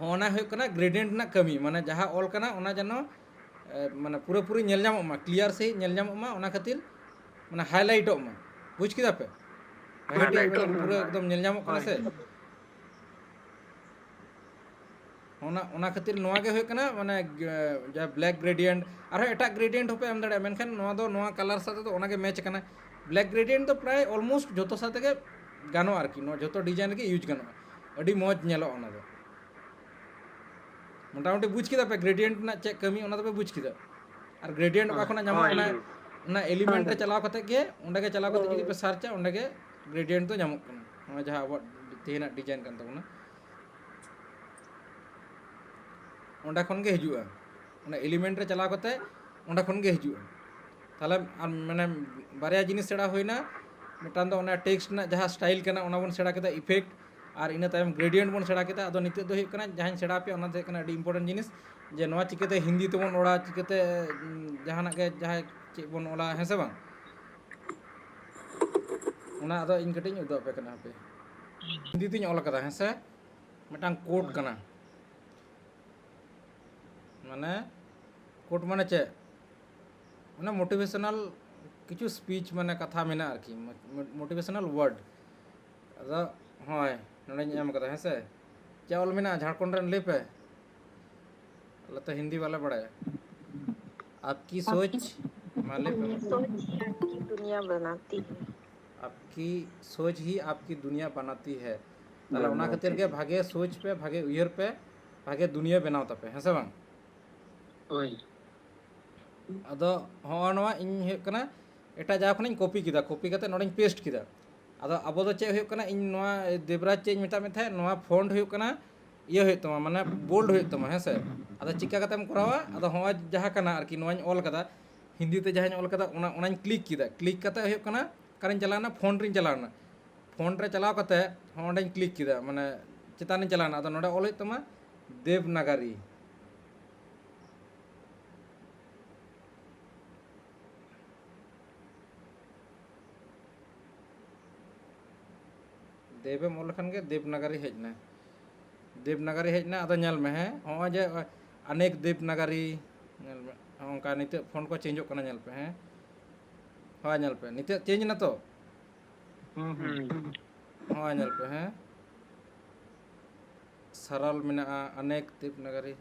Speaker 1: होना है कना ग्रेडियंट ना कमी माने जहां ऑल कना ओना जनो माने पूरा पूरी नेल जामक मा क्लियर से नेल जामक मा ओना खातिर माने हाइलाइटोक मा बुझ किदा पे पूरा एकदम नेल जामक कना से ओना खातिर नोआ गे होय कना माने जा ब्लैक ग्रेडियंट आरो एटा ग्रेडियंट होपे एम दड़े मेनखान नोआ दो नोआ कलर साथे तो ओना गे मैच कना ब्लैक ग्रेडियंट तो प्राय ऑलमोस्ट जतो साथे गे गानो आरकी नो जतो डिजाइन गे यूज गानो अडी मौज नेलो ओना दो मोटामुटी बुझ किदा पे ग्रेडियंट ना चेक कमी ओना तो पे बुझ किदा और ग्रेडियंट का खना जामो ओना एलिमेंट रे चलाव कते गे ओंडे गे चलाव कते जुदी पे सर्च ओंडे गे ग्रेडियंट तो जामो कना ओना जहां अब तेना डिजाइन कान तबना ओंडा खन गे हिजुआ ओना एलिमेंट रे चलाव कते ओंडा खन गे हिजुआ তাহলে আর মানে বারয়া জিনিস সেড়া হইনা মিটান দো ওনা টেক্সট না যাহা স্টাইল কানা ওনা বন সেড়া কেদা ইফেক্ট আর ইনা তাयम গ্রেডিয়েন্ট বন সেড়া কেদা আদो নিতে दो हुई कना जहां सेड़ा पे ओना दे कना अडी इम्पोर्टेंट जिनिस जे नोआ चिकेते हिंदी तेबन ओड़ा चिकेते जहाना के जहां चे बन ओला है से बांग ओना आदो इन कटिंग उदो पे कना पे हिंदी तिन ओल कदा है से मिटांग कोड कना माने कोड माने चे माने मोटिवेशनल किछु स्पीच माने कथा मेना आरकी मोटिवेशनल वर्ड अदा होय नोडे एम कदा है से चे ओल मेना झारखंड रन ले पे अल्लाह तो हिंदी वाला बड़ा है आपकी सोच माले पे
Speaker 3: सोच ही आपकी दुनिया बनाती है।
Speaker 1: आपकी सोच ही आपकी दुनिया बनाती है ताला ओना खातिर के भागे सोच पे भागे उयर पे भागे दुनिया बनाव तपे है से बांग
Speaker 2: ᱦᱳᱭ
Speaker 1: अदो ᱦᱚᱸ ᱱᱚᱣᱟ ᱤᱧ ᱦᱩᱭᱩᱜ ᱠᱟᱱᱟ ᱮᱴᱟᱜ ᱡᱟᱭᱜᱟ ᱠᱷᱚᱱᱤᱧ ᱠᱚᱯᱤ ᱠᱮᱫᱟ ᱠᱚᱯᱤ ᱠᱟᱛᱮ ᱱᱚᱰᱮᱧ ᱯᱮᱥᱴ ᱠᱮᱫᱟ ᱟᱫᱚ ᱟᱵᱚ ᱫᱚ ᱪᱮᱫ ᱦᱩᱭᱩᱜ ᱠᱟᱱᱟ ᱤᱧ ᱱᱚᱣᱟ ᱫᱮᱵᱨᱟᱡᱽ ᱪᱮᱫ ᱤᱧ ᱢᱮᱛᱟᱜ ᱢᱮ ᱛᱟᱦᱮᱸᱫ ᱱᱚᱣᱟ ᱯᱷᱚन्ट ᱦᱩᱭᱩᱜ ᱠᱟᱱᱟ ᱤᱭᱟᱹ ᱦᱩᱭᱩᱜ ᱛᱟᱢᱟ ᱢᱟᱱᱮ ᱵᱳल्ड ᱦᱩᱭᱩᱜ ᱛᱟᱢᱟ ᱦᱮᱸ ᱥᱮ ᱟᱫᱚ ᱪᱤᱠᱟ ᱠᱟᱛᱮᱢ ᱠᱚᱨᱟᱣᱟ ᱟᱫᱚ ᱦᱚᱸ ᱡᱟᱦᱟᱸ ᱠᱟᱱᱟ ᱟᱨᱠᱤ ᱱᱚᱣᱟᱧ ᱚᱞ ᱠᱟᱫᱟ हिंदी ते जहां ऑल कदा ओनाᱧ क्लिक किदा क्लिक कते हुᱭᱩᱜ ᱠᱟᱱᱟ ᱠᱟᱨᱤᱧ ᱪᱟᱞᱟᱣᱱᱟ ᱯᱷᱚन्ट ᱨᱤᱧ ᱪᱟᱞᱟᱣᱱᱟ ᱯᱷᱚन्ट ᱨᱮ ᱪᱟᱞᱟᱣ ᱠᱟᱛᱮ ᱚᱸᱰᱮᱧ क्लिक किदा माने चेतानिᱧ ᱪᱟᱞᱟᱣᱱᱟ ᱟᱫᱚ ᱱᱚᱰᱮ ᱚᱞ ᱦᱩᱭᱩᱜ ᱛᱟᱢᱟ देवनागरी देवेम ऑल लखन के देवनागरी हेजना देवनागरी हेजना अदो नेल में है होय जे अनेक देवनागरी नेल में ओंका निते फोन को चेंजो कना नेल पे हैं होय नेल पे निते चेंज ना तो होय नेल पे हैं सरल मेना अनेक देवनागरी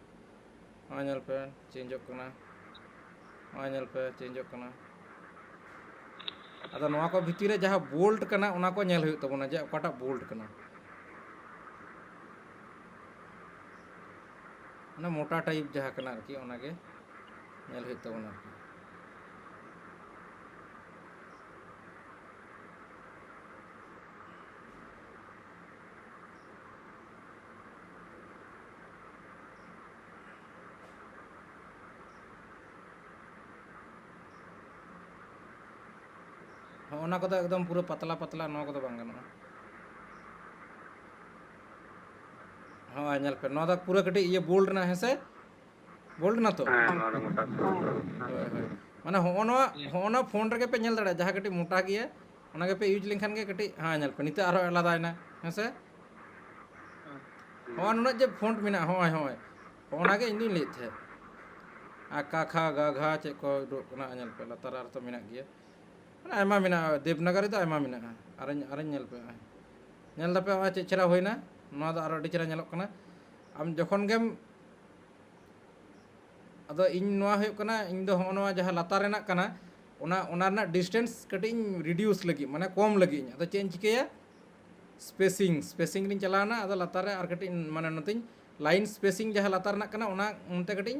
Speaker 1: होय नेल पे चेंजो कना होय नेल पे चेंजो कना अदो नोआ को भितर रे जहां बोल्ड कना ओना को नेल हुई तबना जे ओकाटा बोल्ड कना ना मोटा टाइप जहां कना आरकी ओना के नेल हुई तबना ओना को एकदम पूरा पतला पतला नोआ को बांग गनो हाँ नेल पे नोआ पूरा कटी ये बोल्ड ना है से बोल्ड ना तो
Speaker 2: ᱦᱮᱸ ᱱᱚᱣᱟ ᱫᱚ ᱢᱚᱴᱟ
Speaker 1: होय होय माने होना फोन रे पे नेल दड़ा जहां कटी मोटा गया ओना के पे यूज लेखन के कटी हाँ नेल पे निते आरो आलादायना है से हाँ नुना जे फॉन्ट मेना होय होय ओना के इंदी लेत थे आका खा गा घा चे को रोकना नेल पे लतार आर तो मेना गया माने आयमा मेना देवनागरी तो आयमा मेना आरन नेल पे नेल दपे आ चे चेरा होइना नोआ दो आरो अडी चेरा नेलक कना आम जखन गेम अदो इन नोआ हुयुग कना इन दो नोआ जहां लातार रेनाक कना ओना ओना रना डिस्टेंस कटिंग रिड्यूस लगी माने कम लगी अदो चेन चिकेया स्पेसिंग रिन चलाना अदो लातार रे आर कटिंग माने नतिन लाइन स्पेसिंग जहां लातार रनाक कना ओना उनते कटिंग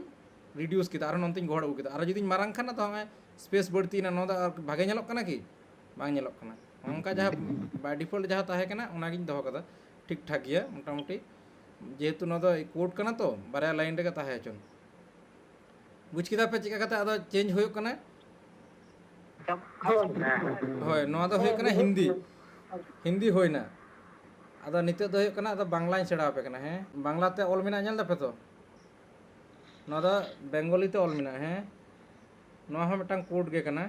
Speaker 1: रिड्यूस किदा आरो नंतिन गोहड़ उगदा आरो जदिन मारांग खाना तो हमें स्पेस बढ़ती ना नोदा भागे नेलक कना कि बांग नेलक कना ओंका जहां बाय डिफॉल्ट जहां ताहे कना ओना गिन दोहो कदा ठीक ठाक गया मोटामुटी जेहेतु नोदा कोड कना तो बारया लाइन रे ताहे चन बुझ किदा पे चिका कता अदो चेंज हुयुग कना होय नोआ दो हुयुग कना हिंदी होइना अदो निते दो हुयुग कना अदो बांग्लाᱧ सेड़ा पे कना है बांग्ला ते ऑल मेना नेल दपे तो नोआ दो बेंगोली ते ऑल मेना है नोआ हो मिटांग कोड गे कना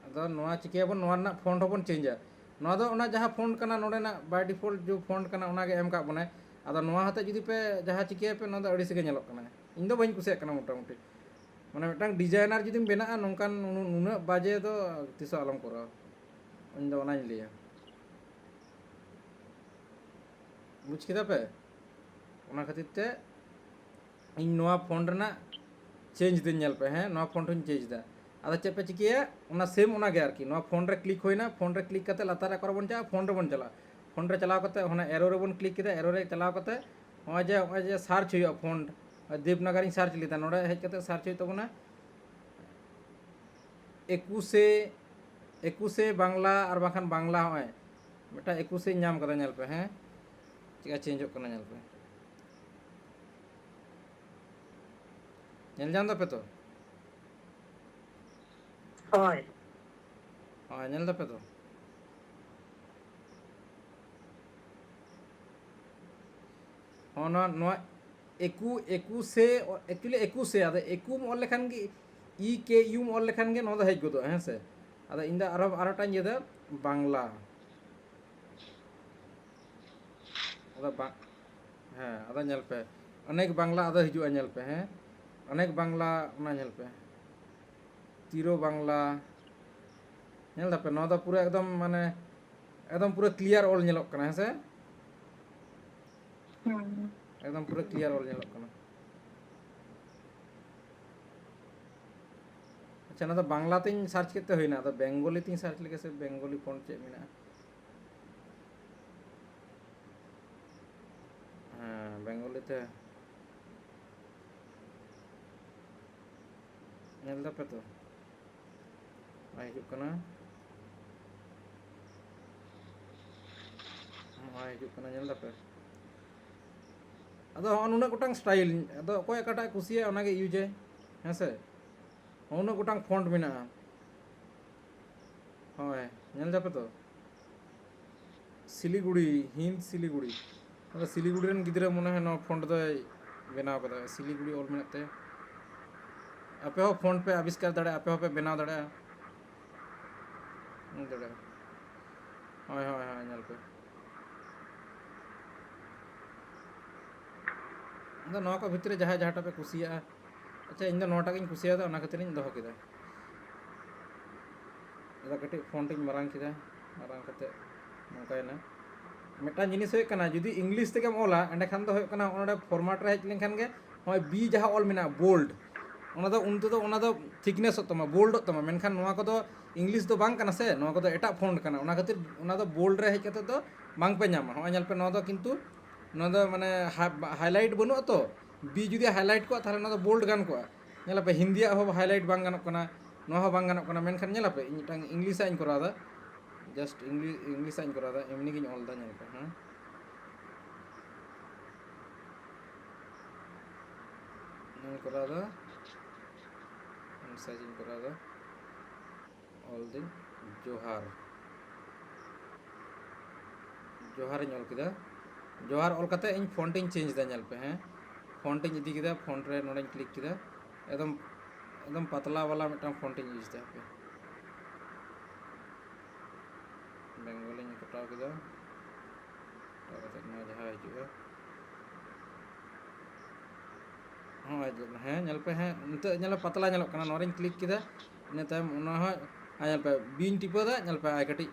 Speaker 1: अदो नोआ चिकेबन नोआ ना फॉन्ट होबन चेंजा नोआ दो ओना जहां फॉन्ट कना नोडे ना बाय डिफॉल्ट जो फॉन्ट कना ओना गे एम का बने अदो नोआ हते जुदी पे जहां चिके पे नोआ दो अड़ी से गे नेलक कना इन दो बइन कुसिया कना मोटामुटी माने मिटांग डिजाइनर जुदीम बेना नोंकान नुना बाजे दो तिसो आलम करा इन दो ओनाኝ लिया बुझ किदा पे ओना खातिर ते इन नोआ फॉन्ट ना चेंज दिन नेल पे हैं नोआ फॉन्ट हूँ चेंज दा आदा चे पे चिकिया ओना सेम ओना गे आरकी नोआ फोन रे क्लिक होइना फोन रे क्लिक कते लातार कर बन जा फोन रे बन चला फोन रे चलाव कते होना एरो रे बन क्लिक किदा एरो रे चलाव कते होय जे सर्च हुआ फॉन्ट देवनागरी सर्च लेता नोडे हेज कते सर्च हुई तबना 21 बांग्ला और बाखान बांग्ला होय बेटा 21 नाम कदा नेल पे हैं चिका चेंज कना नेल पे नेल जान दा पे तो
Speaker 3: Oi.
Speaker 1: ᱦᱳᱭ ᱧᱮᱞ ᱫᱟᱯᱮ ᱛᱚ ᱱᱚᱣᱟ একুশে অ্যাকচুয়ালি একুশে আদো একুম অল লেখান গে ই কে ইউম অল লেখান গে নদা হেজ গদো হ্যাঁ সে আদো ইন্দা আরোটা ইয়েদা বাংলা আদো হ্যাঁ আদো ñel pe অনেক বাংলা আদো হিজুয়া ñel pe হ্যাঁ অনেক বাংলা ওনা ñel pe তিরো বাংলা ñel দাপে নদা পুরো একদম পুরো ক্লিয়ার অল ñelok kana হ্যাঁ সে একদম পুরো ক্লিয়ার অল ñelok kana আচ্ছা না তো বাংলাতেই সার্চ করতে হয় না তো বেঙ্গলিতেই সার্চ লিখেছে বেঙ্গলি ফন্ট চেয়ে মেনা হ্যাঁ বেঙ্গলিতে ᱧᱮᱞ ᱫᱟᱯᱮ ᱛᱚ ᱵᱟᱭ ᱦᱤᱡᱩᱜ ᱠᱟᱱᱟ ᱵᱟᱭ ᱦᱤᱡᱩᱜ ᱠᱟᱱᱟ ᱧᱮᱞ ᱫᱟᱯᱮ ᱟᱫᱚ ᱦᱚᱸ ᱱᱩᱱᱟᱹᱜ ᱜᱚᱴᱟᱝ ᱥᱴᱟইᱞ ᱟᱫᱚ ᱚᱠᱚᱭ ᱚᱠᱟᱴᱟᱜ ᱠᱩᱥᱤᱭᱟᱜᱼᱟ ᱚᱱᱟᱜᱮ ᱤᱭᱩᱡᱟᱭ ᱦᱮᱸ ᱥᱮ ᱩᱱᱟᱹᱜ ᱜᱚᱴᱟᱝ ᱯᱷᱚন্ট ᱢᱮᱱᱟᱜᱼᱟ ᱦᱳᱭ ᱧᱮᱞ ᱫᱟᱯᱮ ᱛᱚ শিলিগুড়ি হিন্দ শিলিগুড়ি ᱟᱫᱚ শিলিগুড়ি ᱨᱮᱱ ᱜᱤᱫᱽᱨᱟᱹ ᱢᱚᱱᱮ হয় ᱱᱚᱣᱟ ᱯᱷᱚন্ট ᱫᱚᱭ ᱵᱮᱱᱟᱣ ᱠᱟᱫᱟ শিলিগুড়ি ᱚᱞ ᱢᱮᱱᱟᱜ ᱛᱮ ᱟᱯᱮ ᱦᱚᱸ ᱯᱷᱚন্ट ᱯᱮ ᱟᱵᱤষ্ᱠᱟর ᱫᱟᱲᱮᱭᱟᱜᱼᱟ ᱟᱯᱮ ᱦᱚᱸᱯᱮ ᱵᱮᱱᱟᱣ ᱫᱟᱲᱮᱭᱟᱜᱼᱟ ᱦᱳᱭ ᱦᱳᱭ ᱦᱳᱭ ᱧᱮᱞ ᱯᱮ ᱟᱫᱚ ᱱᱚᱣᱟ ᱠᱚ ᱵᱷᱤᱛᱨᱤ ᱡᱟᱦᱟᱸᱭ ᱡᱟᱦᱟᱸᱴᱟᱜ ᱯᱮ ᱠᱩᱥᱤᱭᱟᱜᱼᱟ ᱟᱪᱪᱷᱟ ᱤᱧ ᱫᱚ ᱱᱚᱣᱟᱴᱟᱜ ᱜᱤᱧ ᱠᱩᱥᱤᱭᱟᱫᱟ ᱚᱱᱟ ᱠᱷᱟᱹᱛᱤᱨᱤᱧ ᱫᱚᱦᱚ ᱠᱮᱫᱟ ᱟᱫᱚ ᱠᱟᱹᱴᱤᱡ ᱯᱷᱚন্ᱴ ᱤᱧ ᱢᱟᱨᱟᱝ ᱠᱮᱫᱟ ᱢᱟᱨᱟᱝ ᱠᱟᱛᱮ ᱱᱚᱝᱠᱟᱭᱮᱱᱟ ᱢᱤᱫᱴᱟᱝ ᱡᱤᱱᱤস ᱦᱩᱭᱩᱜ ᱠᱟᱱᱟ ᱡᱩᱫᱤ ᱤᱝᱞᱤশ ᱛᱮᱜᱮᱢ ᱚᱞᱟ ᱮᱸᱰᱮᱠᱷᱟᱱ ᱫᱚ ᱦᱩᱭᱩᱜ ᱠᱟᱱᱟ ᱚᱸᱰᱮ ᱯᱷᱚᱨᱢᱟᱴ ᱨᱮ ᱦᱮᱡ ᱞᱮᱱᱠᱷᱟᱱ ᱜᱮ ᱱᱚᱜᱼᱚᱭ ᱵি ᱡᱟᱦᱟᱸ ᱚᱞ ᱢᱮᱱᱟᱜᱼᱟ বোল্ড ᱚᱱᱟ ᱫᱚ ᱛᱷᱤᱠᱱᱮᱥᱚᱜ ᱛᱟᱢᱟ বোল্ডᱚᱜ ᱛᱟᱢᱟ ᱢᱮᱱᱠᱷᱟᱱ ᱱᱚᱣᱟ ᱠᱚᱫᱚ ᱤᱝᱞᱤশ ᱫᱚ ᱵᱟᱝ ᱠᱟᱱᱟ ᱥᱮ ᱱᱚᱣᱟ ᱠᱚᱫᱚ ᱮᱴᱟᱜ ᱯᱷᱚন্ট ᱠᱟᱱᱟ ᱚᱱᱟ ᱠᱷᱟᱹᱛᱤᱨ ᱚᱱᱟ ᱫᱚ বোল্ড ᱨᱮ ᱦᱮᱡ ᱠᱟᱛᱮ ᱫᱚ ᱵᱟᱝ ᱯᱮ ᱧᱟᱢᱟ ᱦᱚᱸᱜᱼᱚᱭ ᱧᱮᱞ ᱯᱮ ᱱᱚᱣᱟ ᱫᱚ ᱠᱤᱱᱛᱩ ᱱᱚᱣᱟ ᱫᱚ ᱢᱟᱱᱮ হাইলাইট ᱵᱟᱹᱱᱩᱜᱼᱟ ᱛᱚ বি যদি হাইলাইট ᱠᱚᱜᱼᱟ ᱛᱟᱦᱞᱮ ᱱᱚᱣᱟ ᱫᱚ বোল্ড ᱜᱟᱱ ᱠᱚᱜᱼᱟ ᱧᱮᱞᱟᱯᱮ ᱦᱤন্দিᱭᱟᱜ ᱦᱚᱸ হাইলাইট ᱵᱟᱝ ᱜᱟᱱᱚᱜ ᱠᱟᱱᱟ ᱱᱚᱣᱟ ᱦᱚᱸ ᱵᱟᱝ ᱜᱟᱱᱚᱜ ᱠᱟᱱᱟ ᱢᱮᱱᱠᱷᱟन ᱧᱮᱞᱟᱯᱮ ᱤᱧ ᱢᱤᱫᱴᱟᱝ ᱤᱝᱞᱤশᱟᱜ ᱤᱧ ᱠᱚᱨᱟᱣᱫᱟ জাস্ট ইংলিশাᱜ ᱤᱧ ᱠᱚᱨᱟᱣᱫᱟ এমনি গিᱧ ᱚᱞᱫᱟ ᱧᱮᱞ ᱯᱮ ᱦᱮᱸ ᱤᱧ ᱠᱚᱨᱟᱣᱫᱟ সাইজ ইᱧ করাদা অল দিন জোহার জোহারিᱧ ᱚᱞ ᱠᱮᱫᱟ জোহার ᱚᱞ ᱠᱟᱛᱮ ᱤᱧ ᱯᱷᱚন্ᱴ ᱤᱧ ᱪᱮᱧᱡᱽ ᱫᱟ ᱧᱮᱞ ᱯᱮ ᱦᱮᱸ ᱯᱷᱚন্ট ᱤᱧ ᱤᱫᱤ ᱠᱮᱫᱟ ᱯᱷᱚন্ট ᱨᱮ ᱱᱚᱰᱮᱧ ᱠᱞᱤᱠ ᱠᱮᱫᱟ একদম পাতলা वाला মিটাং ফন্ট ইᱧ ইউজ ᱫᱟ ᱦᱟᱯᱮ বেঙ্গলিᱧ কটাও কেদা তারপরে নয় যাহা হিজুᱜᱼᱟ ᱦᱮᱸ ᱧᱮᱞ ᱯᱮ ᱦᱮᱸ ᱱᱤᱛᱚᱜ ᱧᱮᱞ ᱯᱟᱛᱞᱟ ᱧᱮᱞᱚᱜ ᱠᱟᱱᱟ ᱱᱚᱣᱟᱨᱤᱧ ᱠᱞᱤᱠ ᱠᱮᱫᱟ ᱤᱱᱟᱹ ᱛᱟᱭᱚᱢ ᱚᱱᱟ ᱦᱚᱸ ᱧᱮᱞ ᱯᱮ ᱵᱤᱧ ᱴᱤᱯᱟᱹᱫᱟ ᱧᱮᱞ ᱯᱮ ᱠᱟᱹᱴᱤᱡ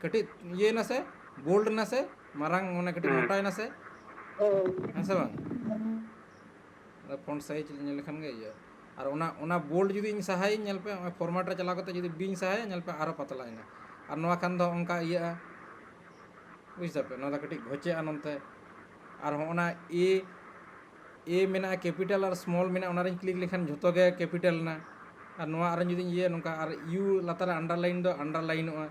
Speaker 1: ᱠᱟᱹᱴᱤᱡ ᱤᱭᱟᱹᱭᱱᱟ ᱥᱮ বোল্ড ᱱᱟ ᱥᱮ ᱢᱟᱨᱟᱝ ᱢᱟᱱᱮ ᱠᱟᱹᱴᱤᱡ ᱢᱳᱴᱟᱭᱱᱟ ᱥᱮ ᱦᱮᱸ ᱥᱮ ᱵᱟᱝ ᱯᱷᱚন্ট সাইজ ᱧᱮᱞ ᱞᱮᱠᱷᱟᱱ ᱜᱮ ᱤᱭᱟᱹ আর ওনা বোল্ড যদি ইᱧ সাহাইᱧ ᱧᱮᱞ ᱯᱮ ফরম্যাট ᱨᱮ ᱪᱟᱞᱟᱣ ᱠᱟᱛᱮ ᱡᱩᱫᱤ বিᱧ সাহাᱭᱟ ᱧᱮᱞ ᱯᱮ ᱟᱨᱚ ᱯᱟᱛᱞᱟᱭᱱᱟ আর ᱱᱚᱣᱟ ᱠᱷᱟᱱ ᱫᱚ ᱚᱱᱠᱟ ᱤᱭᱟᱹᱜᱼᱟ বুঝ ᱫᱟᱯᱮ ᱱᱚᱣᱟ ᱫᱚ ᱠᱟᱹᱴᱤᱡ ᱜᱷᱚᱪᱮᱜᱼᱟ ᱱᱚᱱᱛᱮ আর ᱚᱱᱟ এ ᱢᱮᱱᱟᱜᱼᱟ ক্যাপিটাল আর স্মল মেনা ওনারিᱧ ক্লিক লেᱠᱷᱟᱱ ᱡᱷᱚᱛᱚ ᱜᱮ ক্যাপিটাল ᱱᱟ আর ᱱᱚᱣᱟ ᱟᱨ ᱡᱩᱫᱤᱧ ᱤᱭᱟᱹ ᱱᱚᱝᱠᱟ আর ইউ লাতারে আন্ডারলাইন ᱫᱚ আন্ডারলাইনᱚᱜᱼᱟ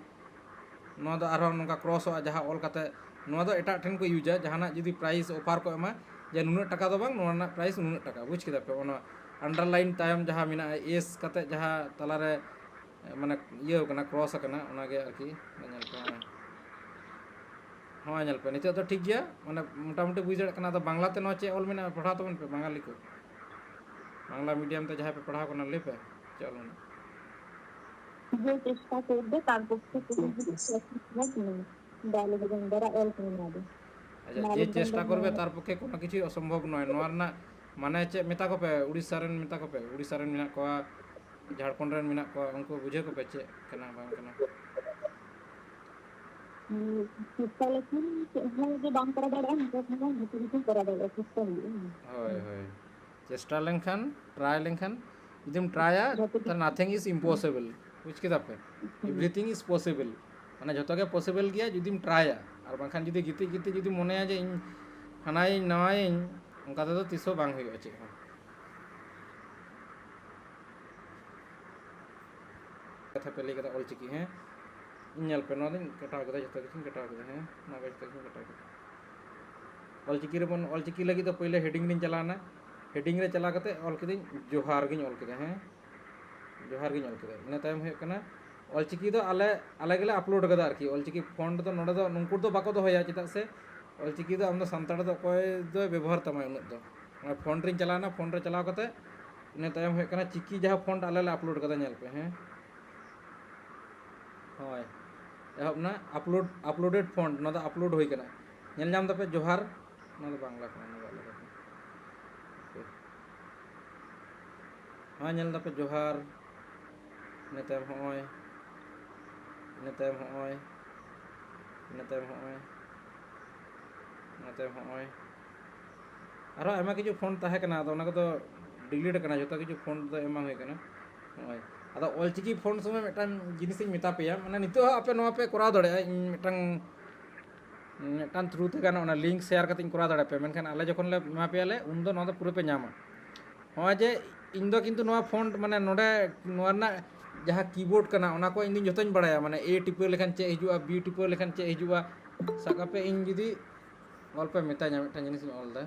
Speaker 1: ᱱᱚᱣᱟ ᱫᱚ ᱟᱨᱦᱚᱸ ᱱᱚᱝᱠᱟ ᱠᱨᱚᱥᱚᱜᱼᱟ ᱡᱟᱦᱟᱸ ᱚᱞ ᱠᱟᱛᱮ ᱱᱚᱣᱟ ᱫᱚ ᱮᱴᱟᱜ ᱴᱷᱮᱱ ᱠᱚ ᱤᱭᱩᱡᱟ ᱡᱟᱦᱟᱱᱟᱜ ᱡᱩᱫᱤ ᱯᱨᱟᱭᱤᱥ ᱚᱯᱷᱟᱨ ᱠᱚ ᱮᱢᱟ ᱡᱮ ᱱᱩᱱᱟᱹᱜ ᱴᱟকা ᱫᱚ ᱵᱟᱝ ᱱᱚᱣᱟ ᱨᱮᱱᱟᱜ ᱯᱨᱟᱭᱤস ᱱᱩᱱᱟᱹᱜ ᱴᱟকা বুঝ ᱠᱮᱫᱟ ᱯᱮ ᱚᱱᱟ আন্ডারলাইন ᱛᱟᱭᱚᱢ ᱡᱟᱦᱟᱸ ᱢᱮᱱᱟᱜᱼᱟ এস ᱠᱟᱛᱮ ᱡᱟᱦᱟᱸ ᱛᱟᱞᱟᱨᱮ ᱢᱟᱱᱮ ᱤᱭᱟᱹ ᱠᱟᱱᱟ ᱠᱨᱚᱥ ᱟᱠᱟᱱᱟ ᱚᱱᱟᱜᱮ ᱟᱨᱠᱤ ᱧᱮᱞ ᱯᱮ ᱦᱚᱸ ᱧᱮᱞ ᱯᱮ ᱱᱤᱛᱚᱜ ᱫᱚ ᱴᱷᱤᱠ ᱜᱮᱭᱟ ᱢᱟᱱᱮ ᱢᱳᱴᱟᱢᱩᱴᱤ ᱵᱩঝ ᱫᱟᱲᱮᱭᱟᱜ ᱠᱟᱱᱟ ᱟᱫᱚ ᱵᱟᱝᱞᱟতে ᱱᱚᱣᱟ ᱪᱮᱫ ᱚᱞ ᱢᱮᱱᱟᱜᱼᱟ ᱯᱟᱲᱦᱟᱣ ᱛᱟᱵᱚᱱ ᱯᱮ ᱵᱟঙᱟᱞᱤ ᱠᱚ বাংলা মিডিয়াম তে যাহাই পে পড়াও কোনা লে পে চলো না
Speaker 4: যে চেষ্টা করবে তার পক্ষে ডায়ালগ দ্বারা অল করে নেবে
Speaker 1: আচ্ছা যে চেষ্টা করবে তার পক্ষে কোনো কিছুই অসম্ভব নয় নোয়ার না মানে চেয়ে মেতা কো পে উড়িষ্যা রেন মেতা কো পে উড়িষ্যা রেন মেনা কোয়া ঝাড়খণ্ড রেন মেনা কোয়া উनको বুঝে কো পে চে কেনা বাং কেনা
Speaker 4: চেষ্টা লেখেন যে বাং করা দাঁড়ায় কিছু করা দাঁড়ায় চেষ্টা
Speaker 1: হয় হয় চেষ্টা লেনখান ট্রাই লেনখান যদিম ট্রায়া তাহলে নাথিং ইজ ইম্পসিবল বুঝ কেদা পে এভরিথিং ইজ পসিবল মানে যতগে পসিবল গিয়া যদিম ট্রায়া আর বাংখান যদি গীতি গীতি যদি মনে হয় যে ইñ হানাই নয় অনকা তো তিসো বাং হইয়া চে কথা পেলে কথা অলচিকি হ্যাঁ ᱧᱮᱞ ᱯᱮ ᱱᱚᱣᱟ ᱫᱚᱧ ᱠᱟᱴᱟᱣ ᱠᱮᱫᱟ ᱡᱚᱛᱚ ᱠᱤᱪᱷᱩᱧ ᱠᱟᱴᱟᱣ ᱠᱮᱫᱟ ᱦᱮᱸ ᱱᱚᱣᱟ ᱠᱚ ᱡᱚᱛᱚ ᱠᱤᱪᱷᱩᱧ ᱠᱟᱴᱟᱣ ᱠᱮᱫᱟ ᱚᱞᱪᱤᱠᱤ ᱨᱮᱵᱚᱱ ᱚᱞᱪᱤᱠᱤ ᱞᱟᱹᱜᱤᱫ ᱫᱚ ᱯᱳᱭᱞᱳ ᱦᱮᱰᱤᱝ ᱨᱤᱧ ᱪᱟᱞᱟᱣᱱᱟ ᱦᱮᱰᱤᱝ ᱨᱮ ᱪᱟᱞᱟᱣ ᱠᱟᱛᱮ ᱚᱞ ᱠᱤᱫᱟᱹᱧ ᱡᱚᱦᱟᱨ ᱜᱤᱧ ᱚᱞ ᱠᱮᱫᱟ ᱦᱮᱸ जोहार गिᱧ ᱚᱞ ᱠᱮᱫᱟ ᱤᱱᱟᱹ ᱛᱟᱭᱚᱢ ᱦᱩᱭᱩᱜ ᱠᱟᱱᱟ ᱚᱞᱪᱤᱠᱤ ᱫᱚ ᱟᱞᱮ ᱜᱮᱞᱮ ᱟᱯᱞᱳᱰ ᱠᱟᱫᱟ ᱟᱨᱠᱤ ᱚᱞᱪᱤᱠᱤ ᱯᱷᱚᱱᱴ ᱫᱚ ᱱᱚᱰᱮ ᱫᱚ ᱱᱩᱠᱩ ᱫᱚ ᱵᱟᱠᱚ ᱫᱚᱦᱚᱭᱟ ᱪᱮᱫᱟᱜ ᱥᱮ ᱚᱞᱪᱤᱠᱤ ᱫᱚ ᱟᱢ ᱫᱚ ᱥᱟᱱᱛᱟᱲ ᱫᱚ ᱚᱠᱚᱭ ᱫᱚᱭ ᱵᱮᱵᱚᱦᱟᱨ ᱛᱟᱢᱟ ᱩᱱᱟᱹᱜ ᱫᱚ ᱚᱱᱟ ᱯᱷᱚᱱᱴ ᱨᱤᱧ ᱪᱟᱞᱟᱣᱱᱟ ᱯᱷᱚᱱᱴ ᱨᱮ ᱪᱟᱞᱟᱣ ᱠᱟᱛᱮ ᱤᱱᱟᱹ ᱛᱟᱭᱚᱢ ᱦᱩᱭᱩᱜ ᱠᱟᱱᱟ ᱪᱤᱠᱤ ᱡᱟᱦᱟᱸ ᱯᱷᱚᱱᱴ ᱟᱞᱮ ᱞᱮ ᱟᱯᱞᱳᱰ ᱠᱟᱫᱟ ᱧᱮᱞ ᱯᱮ ᱦᱮᱸ ᱦᱳᱭ ᱮᱦᱚᱵ ᱱᱟ ᱟᱯᱞᱳᱰᱮᱰ ᱯᱷᱚᱱᱴ ᱱᱚᱣᱟ ᱫᱚ ᱟᱯᱞᱳᱰ ᱦᱩᱭ ᱠᱟᱱᱟ ᱧᱮᱞ ᱧᱟᱢ ᱫᱟᱯᱮ ᱡᱚᱦᱟᱨ ᱱᱚᱣᱟ ᱫᱚ ᱵᱟᱝᱞᱟ ᱠᱟᱱᱟ ᱱᱚᱣᱟ ᱫᱚ ᱟᱞᱟᱫᱟ ᱠᱟᱱᱟ ᱦᱚᱸ ᱧᱮᱞ ᱫᱟᱯᱮ ᱡᱚᱦᱟᱨ ᱤᱱᱟᱹ ᱛᱟᱭᱚᱢ ᱦᱚᱸᱜᱼᱚᱭ ᱤᱱᱟᱹ ᱛᱟᱭᱚᱢ ᱦᱚᱸᱜᱼᱚᱭ ᱤᱱᱟᱹ ᱛᱟᱭᱚᱢ ᱦᱚᱸᱜᱼᱚᱭ ᱤᱱᱟᱹ ᱛᱟᱭᱚᱢ ᱦᱚᱸᱜᱼᱚᱭ ᱟᱨᱦᱚᱸ ᱟᱭᱢᱟ ᱠᱤᱪᱷᱩ ᱯᱷᱚᱱᱴ ᱛᱟᱦᱮᱸ ᱠᱟᱱᱟ ᱟᱫᱚ ᱚᱱᱟ ᱠᱚᱫᱚ ᱰᱤᱞᱤᱴ ᱠᱟᱱᱟ ᱡᱚᱛᱚ ᱠᱤᱪᱷᱩ ᱯᱷᱚᱱᱴ ᱫᱚ ᱮᱢᱟ ᱦᱩᱭ ᱠᱟᱱᱟ ᱱᱚᱜᱼᱚᱭ ᱟᱫᱚ ᱚᱞᱪᱤᱠᱤ ᱯᱷᱚᱱᱴ ᱥᱚᱢᱚᱭ ᱢᱤᱫᱴᱟᱝ ᱡᱤᱱᱤᱥᱤᱧ ᱢᱮᱛᱟ ᱯᱮᱭᱟ ᱢᱟᱱᱮ ᱱᱤᱛᱚᱜ ᱦᱚᱸ ᱟᱯᱮ ᱱᱚᱣᱟ ᱯᱮ ᱠᱚᱨᱟᱣ ᱫᱟᱲᱮᱭᱟᱜᱼᱟ ᱤᱧ ᱢᱤᱫᱴᱟᱝ ᱛᱷᱨᱩ ᱛᱮ ᱜᱟᱱᱚᱜ ᱚᱱᱟ ᱞᱤᱝᱠ ᱥᱮᱭᱟᱨ ᱠᱟᱛᱮ ᱤᱧ ᱠᱚᱨᱟᱣ ᱫᱟᱲᱮᱭᱟᱯᱮ ᱢᱮᱱᱠᱷᱟन ᱟᱞᱮ ᱡᱚᱠᱷᱚᱱ ᱞᱮ ᱮᱢᱟ ᱯᱮᱭᱟᱞᱮ ᱩᱱᱫᱚ ᱱᱚᱣᱟ ᱫᱚ ᱯᱩᱨᱟᱹ ᱯᱮ ᱧᱟᱢᱟ ᱱᱚᱜᱼᱚᱭ ᱡᱮ ᱤᱧ ᱫᱚ ᱠᱤᱱᱛᱩ ᱱᱚᱣᱟ ᱯᱷᱚᱱᱴ ᱢᱟᱱᱮ ᱱᱚᱰᱮ ᱱᱚᱣᱟ ᱨᱮᱱᱟᱜ ᱡᱟᱦᱟᱸ ᱠᱤᱵᱳᱨᱰ ᱠᱟᱱᱟ ᱚᱱᱟ ᱠᱚ ᱤᱧ ᱡᱚᱛᱚᱧ ᱵᱟᱲᱟᱭᱟ ᱢᱟᱱᱮ A ᱴᱤᱯᱟᱹ ᱞᱮᱠᱷᱟᱱ ᱪᱮᱫ ᱦᱤᱡᱩᱜᱼᱟ B ᱴᱤᱯᱟᱹ ᱞᱮᱠᱷᱟᱱ ᱪᱮᱫ ᱦᱤᱡᱩᱜᱼᱟ ᱥᱟᱵ ᱠᱟᱜ ᱯᱮ ᱤᱧ ᱡᱩᱫᱤ ᱚᱞ ᱯᱮ ᱢᱮᱛᱟᱧᱟ ᱢᱤᱫᱴᱟᱝ ᱡᱤᱱᱤᱥᱤᱧ ᱚᱞ ᱮᱫᱟ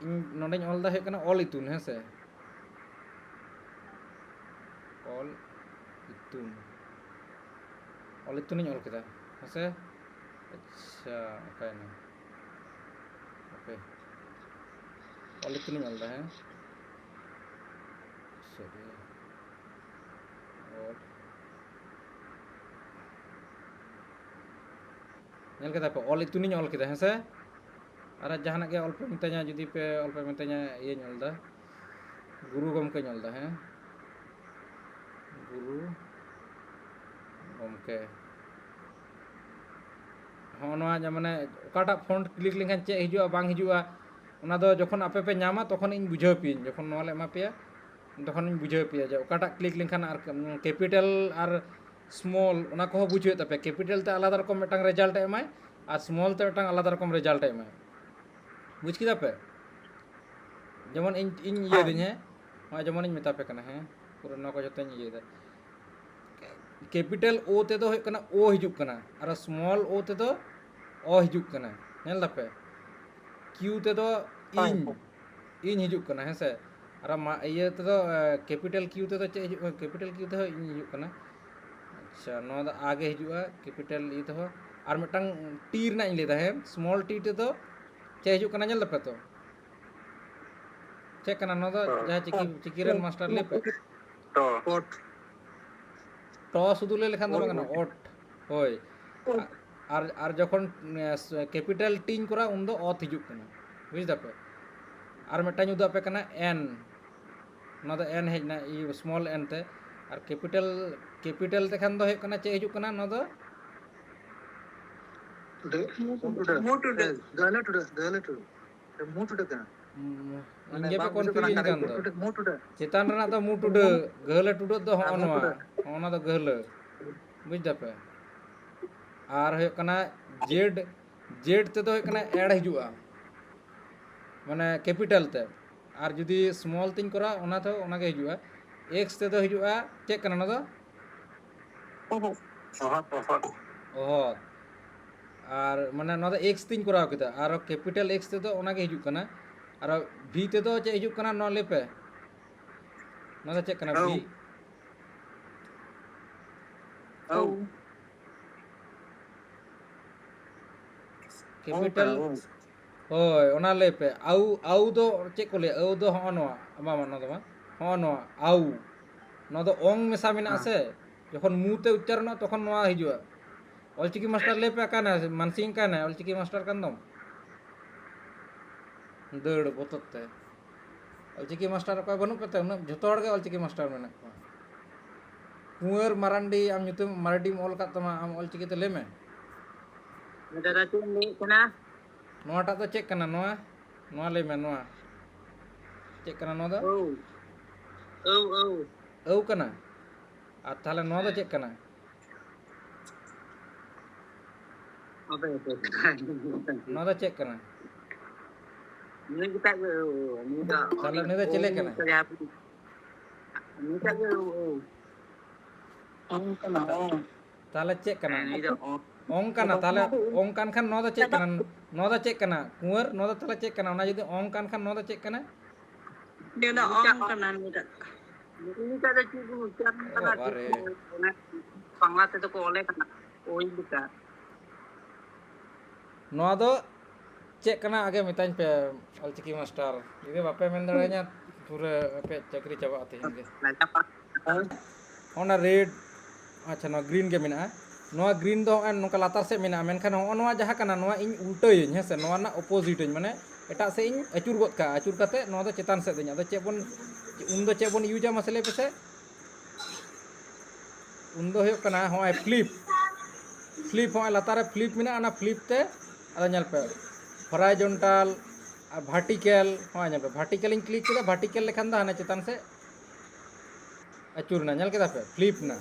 Speaker 1: ᱤᱧ ᱱᱚᱰᱮᱧ ᱚᱞ ᱮᱫᱟ ᱦᱩᱭᱩᱜ ᱠᱟᱱᱟ ᱚᱞ ᱤᱛᱩᱱ ᱦᱮᱸ ᱥᱮ ᱚᱞ ᱤᱛᱩᱱᱤᱧ ᱚᱞ ᱠᱮᱫᱟ ᱦᱮᱸᱥᱮ ᱟᱪᱪᱷᱟ ᱚᱠᱟᱭᱮᱱᱟ ᱳᱠᱮ ᱚᱞ ᱤᱛᱩᱱᱤᱧ ᱚᱞ ᱮᱫᱟ ᱦᱮᱸ ᱥᱚᱨᱤ ᱧᱮᱞ ᱠᱮᱫᱟ ᱯᱮ ᱚᱞ ᱤᱛᱩᱱᱤᱧ ᱚᱞ ᱠᱮᱫᱟ ᱦᱮᱸ ᱥᱮ ᱟᱨ ᱡᱟᱦᱟᱱᱟᱜ ᱜᱮ ᱚᱞ ᱯᱮ ᱢᱤᱛᱟᱹᱧᱟ ᱡᱩᱫᱤ ᱯᱮ ᱚᱞ ᱯᱮ ᱢᱤᱛᱟᱹᱧᱟ ᱤᱭᱟᱹᱧ ᱚᱞ ᱮᱫᱟ ᱜᱩᱨᱩ ᱜᱚᱢᱠᱮᱧ ᱚᱞ ᱮᱫᱟ ᱦᱮᱸ ᱜᱩᱨᱩ ᱜᱚᱢᱠᱮ ᱦᱚᱸᱜᱼᱚ ᱱᱚᱣᱟ ᱢᱟᱱᱮ ᱚᱠᱟᱴᱟᱜ ᱯᱷᱚᱱᱴ ᱠᱞᱤᱠ ᱞᱮᱠᱷᱟᱱ ᱪᱮᱫ ᱦᱤᱡᱩᱜᱼᱟ ᱵᱟᱝ ᱦᱤᱡᱩᱜᱼᱟ ᱚᱱᱟ ᱫᱚ ᱡᱚᱠᱷᱚᱱ ᱟᱯᱮ ᱯᱮ ᱧᱟᱢᱟ ᱛᱚᱠᱷᱚᱱ ᱤᱧ ᱵᱩᱡᱷᱟᱹᱣ ᱯᱮᱭᱟᱹᱧ ᱡᱚᱠᱷᱚᱱ ᱱᱚᱣᱟ ᱞᱮ ᱮᱢᱟ ᱯᱮᱭᱟ ᱛᱚᱠᱷᱚᱱᱤᱧ ᱵᱩᱡᱷᱟᱹᱣ ᱯᱮᱭᱟ ᱡᱮ ᱚᱠᱟᱴᱟᱜ ᱠᱞᱤᱠ ᱞᱮᱱᱠᱷᱟᱱ ᱟᱨ ᱠᱮᱯᱤᱴᱟᱞ ᱟᱨ ᱥᱢᱚᱞ ᱚᱱᱟ ᱠᱚᱦᱚᱸ ᱵᱩᱡᱽ ᱦᱩᱭᱩᱜ ᱛᱟᱯᱮᱭᱟ ᱠᱮᱯᱤᱴᱟᱞ te ᱟᱞᱟᱫᱟ ᱨᱚᱠᱚᱢ ᱢᱤᱫᱴᱟᱝ ᱨᱮᱡᱟᱞᱴ ᱮ ᱮᱢᱟᱭ ᱟᱨ ᱥᱢᱚᱞ te ᱢᱤᱫᱴᱟᱝ ᱟᱞᱟᱫᱟ ᱨᱚᱠᱚᱢ ᱨᱮᱡᱟᱞᱴ ᱮ ᱮᱢᱟᱭ ᱵᱩᱡᱽ ᱠᱮᱫᱟ ᱯᱮ ᱡᱮᱢᱚᱱ ᱤᱧ ᱤᱭᱟᱹᱫᱟᱹᱧ ᱦᱮᱸ ᱱᱚᱜᱼᱚᱭ ᱡᱮᱢᱚᱱᱤᱧ ᱢᱮᱛᱟ ᱯᱮ ᱠᱟᱱᱟ ᱦᱮᱸ ᱯᱩᱨᱟᱹ ᱱᱚᱣᱟ ᱠᱚ ᱡᱚᱛᱚᱧ ᱤᱭᱟᱹᱭᱮᱫᱟ ᱠᱮᱯᱤᱴᱟᱞ O ᱛᱮᱫᱚ ᱦᱩᱭᱩᱜ ᱠᱟᱱᱟ O ᱦᱤᱡᱩᱜ ᱠᱟᱱᱟ ᱟᱨ ᱥᱢᱚᱞ O ᱛᱮᱫᱚ O ᱦᱤᱡᱩᱜ ᱠᱟᱱᱟ ᱧᱮᱞ ᱫᱟᱯᱮ Q ᱛᱮᱫᱚ ᱤᱧ ᱦᱤᱡᱩᱜ ᱠᱟᱱᱟ ᱦᱮᱸ ᱥᱮ ᱟᱨ ᱤᱭᱟᱹ ᱛᱮᱫᱚ ᱠᱮᱯᱤᱴᱟᱞ Q ᱛᱮᱫᱚ ᱪᱮᱫ ᱦᱤᱡᱩᱜ ᱠᱟᱱᱟ ᱠᱮᱯᱤᱴᱟᱞ Q ᱛᱮᱦᱚᱸ ᱤᱧ ᱦᱤᱡᱩᱜ ᱠᱟᱱᱟ ᱟᱪᱪᱷᱟ ᱱᱚᱣᱟ ᱫᱚ A ᱜᱮ ᱦᱤᱡᱩᱜᱼᱟ ᱠᱮᱯᱤᱴᱟᱞ ᱤ ᱛᱮᱦᱚᱸ ᱟᱨ ᱢᱤᱫᱴᱟᱝ T ᱨᱮᱱᱟᱜ ᱤᱧ ᱞᱟᱹᱭᱫᱟ ᱦᱮᱸ ᱥᱢᱚᱞ T ᱛᱮᱫᱚ ᱪᱮᱫ ᱦᱤᱡᱩᱜ ᱠᱟᱱᱟ ᱧᱮᱞ ᱫᱟᱯᱮ ᱛᱚ ᱪᱮᱫ ᱠᱟᱱᱟ ᱱᱚᱣᱟ ᱫᱚ ᱡᱟᱦᱟᱸ ᱪᱤᱠᱤ ᱨᱮᱱ ᱢᱟᱥᱴᱟᱨ ᱞᱟᱹᱭ ᱯᱮ ᱴᱚ ᱥᱩᱫᱷᱩ ᱞᱟᱹᱭ ᱞᱮᱠᱷᱟᱱ ᱫᱚ ᱵᱟᱝ ᱜᱟᱱᱚᱜᱼᱟ ᱚᱴ ᱦᱳᱭ ᱟᱨ ᱡᱚᱠᱷᱚᱱ ᱠᱮᱯᱤᱴᱟᱞ ᱴᱤᱧ ᱠᱚᱨᱟᱣ ᱩᱱᱫᱚ ᱚᱛ ᱦᱤᱡᱩᱜ ᱠᱟᱱᱟ ᱵᱩᱡᱽ ᱫᱟᱯᱮ ᱟᱨ ᱢᱤᱫᱴᱟᱝ ᱩᱫᱩᱜ ᱟᱯᱮ ᱠᱟᱱᱟ N ᱱᱚᱣᱟ ᱫᱚ N ᱦᱮᱡ ᱮᱱᱟ ᱥᱢᱚᱞ N te ᱟᱨ ᱠᱮᱯᱤᱴᱟᱞ ᱛᱮᱠᱷᱟᱱ ᱫᱚ ᱦᱩᱭᱩᱜ ᱠᱟᱱᱟ ᱪᱮᱫ ᱦᱤᱡᱩᱜ ᱠᱟᱱᱟ ᱱᱚᱣᱟ ᱫᱚ ᱤᱧ ᱜᱮᱯᱮ ᱠᱚᱱᱯᱷᱤᱭᱩᱡᱽ ᱠᱟᱱ ᱫᱚ ᱪᱮᱛᱟᱱ ᱨᱮᱱᱟᱜ ᱫᱚ ᱢᱩ ᱴᱩᱰᱟᱹᱜ ᱜᱟᱹᱦᱞᱟᱹ ᱴᱩᱰᱟᱹᱜ ᱫᱚ ᱦᱚᱸᱜᱼᱚ ᱱᱚᱣᱟ ᱫᱚ ᱜᱟᱹᱦᱞᱟᱹ ᱵᱩᱡᱽ ᱫᱟᱯᱮ ᱟᱨ ᱦᱩᱭᱩᱜ ᱠᱟᱱᱟ জেড তেᱫᱚ ᱦᱩᱭᱩᱜ ᱠᱟᱱᱟ ᱮᱲ ᱦᱤᱡᱩᱜᱼᱟ ᱢᱟᱱᱮ ᱠᱮᱯᱤᱴᱟᱞ তে আর যদি স্মল তিᱧ করা ᱚᱱᱟ ᱛᱮ ᱚᱱᱟᱜᱮ ᱦᱤᱡᱩᱜᱼᱟ এক্স তেᱫᱚ ᱦᱤᱡᱩᱜᱼᱟ ᱪᱮᱫ ᱠᱟᱱᱟ ᱚᱱᱟ ᱫᱚ অহৎ আর মানে ᱱᱚᱣᱟ ᱫᱚ এক্স তিᱧ করাᱣ ᱠᱮᱫᱟ আর ক্যাপিটাল এক্স তেᱫᱚ ᱚᱱᱟᱜᱮ ᱦᱤᱡᱩᱜ ᱠᱟᱱᱟ আর ভি তেᱫᱚ ᱪᱮᱫ ᱦᱤᱡᱩᱜ ᱠᱟᱱᱟ ᱱᱚᱣᱟ ᱞᱟᱹᱭ ᱯᱮ ᱱᱚᱣᱟ ᱫᱚ ᱪᱮᱫ ᱠᱟᱱᱟ ভি ক্যাপিটাল ᱦᱳᱭ ᱚᱱᱟ ᱞᱟᱹᱭ ᱯᱮ ᱟউ ᱫᱚ ᱪᱮᱫ ᱠᱚ ᱞᱟᱹᱭᱟ ᱟউ ᱫᱚ ᱦᱚᱸᱜᱼᱚ ᱱᱚᱣᱟ ᱵᱟᱝ ᱚᱱᱟ ᱫᱚ ᱵᱟᱝ ᱦᱚᱸᱜᱼᱚ ᱱᱚᱣᱟ আউ ᱱᱚᱣᱟ ᱫᱚ ᱚᱝ ᱢᱮᱥᱟ ᱢᱮᱱᱟᱜᱼᱟ ᱥᱮ যখন মুতে উচ্চারণᱚᱜᱼᱟ তখন ᱱᱚᱣᱟ ᱦᱤᱡᱩᱜᱼᱟ ᱚᱞᱪᱤᱠᱤ ᱢᱟᱥᱴᱟর ᱞᱟᱹᱭ ᱯᱮ ᱚᱠᱟᱭᱱᱟᱭ ᱢᱟᱱᱥᱤᱝ ᱚᱠᱟᱭᱱᱟᱭ ᱚᱞᱪᱤᱠᱤ ᱢᱟᱥᱴᱟর ᱠᱟᱱ ᱫᱚᱢ ᱫᱟᱹᱲ ᱵᱚᱛᱚᱨ ᱛᱮ ᱚᱞᱪᱤᱠᱤ ᱢᱟᱥᱴᱟর ᱚᱠᱚᱭ ᱵᱟᱹᱱᱩᱜ ᱯᱮᱛᱮ ᱩᱱᱟᱹᱜ ᱡᱷᱚᱛᱚ ᱦᱚᱲ ᱜᱮ ᱚᱞᱪᱤᱠᱤ ᱢᱟᱥᱴᱟর ᱢᱮᱱᱟᱜ ᱠᱚᱣᱟ ᱠᱩᱸᱣᱟᱹᱨ ᱢᱟᱨᱟᱱᱰᱤ ᱟᱢ ᱧᱩᱛᱩᱢ ᱢᱟᱨᱰᱤᱢ ᱚᱞ ᱠᱟᱫ ᱛᱟᱢᱟ ᱟᱢ ᱚᱞᱪᱤᱠᱤ ᱛᱮ ᱞᱟᱹᱭ ᱢᱮ
Speaker 2: ᱫᱟᱫᱟ ᱪᱮᱫ ᱮᱢ ᱞᱟᱹᱭᱮᱫ ᱠᱟᱱᱟ
Speaker 1: ᱱᱚᱣᱟᱴᱟᱜ ᱫᱚ ᱪᱮᱫ ᱠᱟᱱᱟ ᱱᱚᱣᱟ ᱞᱟᱹᱭ ᱢᱮ ᱱᱚᱣᱟ ᱪᱮᱫ ᱠᱟᱱᱟ ᱱᱚᱣᱟ ᱫᱚ ᱟᱹᱣ ᱠᱟᱱᱟ ᱟᱨ ᱛᱟᱦᱞᱮ ᱱᱚᱣᱟ ᱫᱚ ᱪᱮᱫ ᱠᱟᱱᱟ ᱱᱚᱣᱟ ᱫᱚ ᱪᱮᱫ ᱠᱟᱱᱟ তাহলে নিদা চলে কেন তাহলে চেক কানা অং কানা তাহলে অং কান খান নদা চেক কানা নদা চেক কানা কুয়ার নদা তাহলে চেক কানা ওনা যদি অং কান খান নদা চেক কানা
Speaker 2: ini ada cukup ucapan kena
Speaker 1: বাবারে
Speaker 2: বাংলা তেতো ko ole kana ওই লিখা
Speaker 1: ᱱᱚᱣᱟ ᱫᱚ ᱪᱮᱫ ᱠᱟᱱᱟ ᱟᱜᱮ ᱢᱮᱛᱟᱧ ᱯᱮ ᱚᱞᱪᱤᱠᱤ ᱢᱟᱥᱴᱟᱨ ᱡᱩᱫᱤ ᱵᱟᱯᱮ ᱢᱮᱱ ᱫᱟᱲᱮᱭᱟᱹᱧᱟ ᱯᱩᱨᱟᱹ ᱟᱯᱮᱭᱟᱜ ᱪᱟᱹᱠᱨᱤ ᱪᱟᱵᱟᱜᱼᱟ ᱛᱮᱦᱮᱧ ᱜᱮ ᱚᱱᱟ ᱨᱮᱰ ᱟᱪᱪᱷᱟ ᱱᱚᱣᱟ ᱜᱨᱤᱱ ᱜᱮ ᱢᱮᱱᱟᱜᱼᱟ ᱱᱚᱣᱟ ᱜᱨᱤᱱ ᱫᱚ ᱦᱚᱸᱜᱼᱚᱭ ᱱᱚᱝᱠᱟ ᱞᱟᱛᱟᱨ ᱥᱮᱫ ᱢᱮᱱᱟᱜᱼᱟ ᱢᱮᱱᱠᱷᱟᱱ ᱦᱚᱸᱜᱼᱚ ᱱᱚᱣᱟ ᱡᱟᱦᱟᱸ ᱠᱟᱱᱟ ᱱᱚᱣᱟ ᱤᱧ ᱩᱞᱴᱟᱹᱭᱟᱹᱧ ᱦᱮᱸᱥᱮ ᱱᱚᱣᱟ ᱨᱮᱱᱟᱜ ᱚᱯᱳᱡᱤᱴ ᱟᱹᱧ ᱢᱟᱱᱮ ᱮᱴᱟᱜ ᱥᱮᱫ ᱤᱧ ᱟᱹᱪᱩᱨ ᱜᱚᱫ ᱠᱟᱜᱼᱟ ᱟᱹᱪᱩর ᱠᱟᱛᱮ ᱱᱚᱣᱟ ᱫᱚ ᱪᱮᱛᱟᱱ ᱥᱮᱫ ᱫᱟᱹᱧ ᱟᱫᱚ ᱪᱮᱫ ᱵᱚᱱ ᱩᱱᱫᱚ ᱪᱮᱫ ᱵᱚᱱ ᱤᱭᱩᱡᱟ ᱢᱟᱥᱮ ᱞᱟᱹᱭ ᱯᱮᱥᱮ ᱩᱱᱫᱚ ᱦᱩᱭᱩᱜ ᱠᱟᱱᱟ ᱦᱚᱸᱜᱼᱚᱭ ᱯᱷᱞᱤᱯ ᱦᱚᱸᱜᱼᱚᱭ ᱞᱟᱛᱟᱨ ᱨᱮ ᱯᱷᱞᱤᱯ ᱢᱮᱱᱟᱜᱼᱟ ᱚᱱᱟ ᱯᱷᱞᱤᱯ ᱛᱮ ᱟᱫᱚ ᱧᱮᱞ ᱯᱮ হরাইজন্টাল আর ভার্টিক্যাল হ্যাঁ ᱧᱮᱞ ᱯᱮ ভার্টিক্যাল ᱤᱧ ᱠᱞᱤᱠ ᱠᱮᱫᱟ ভার্টিক্যাল ᱞᱮᱠᱷᱟᱱ ᱫᱚ ᱦᱟᱱᱮ ᱪᱮᱛᱟᱱ ᱥᱮᱫ ᱟᱹᱪᱩᱨᱱᱟ ᱧᱮᱞ ᱠᱮᱫᱟ ᱯᱮ ᱯᱷᱞᱤᱯ ᱱᱟ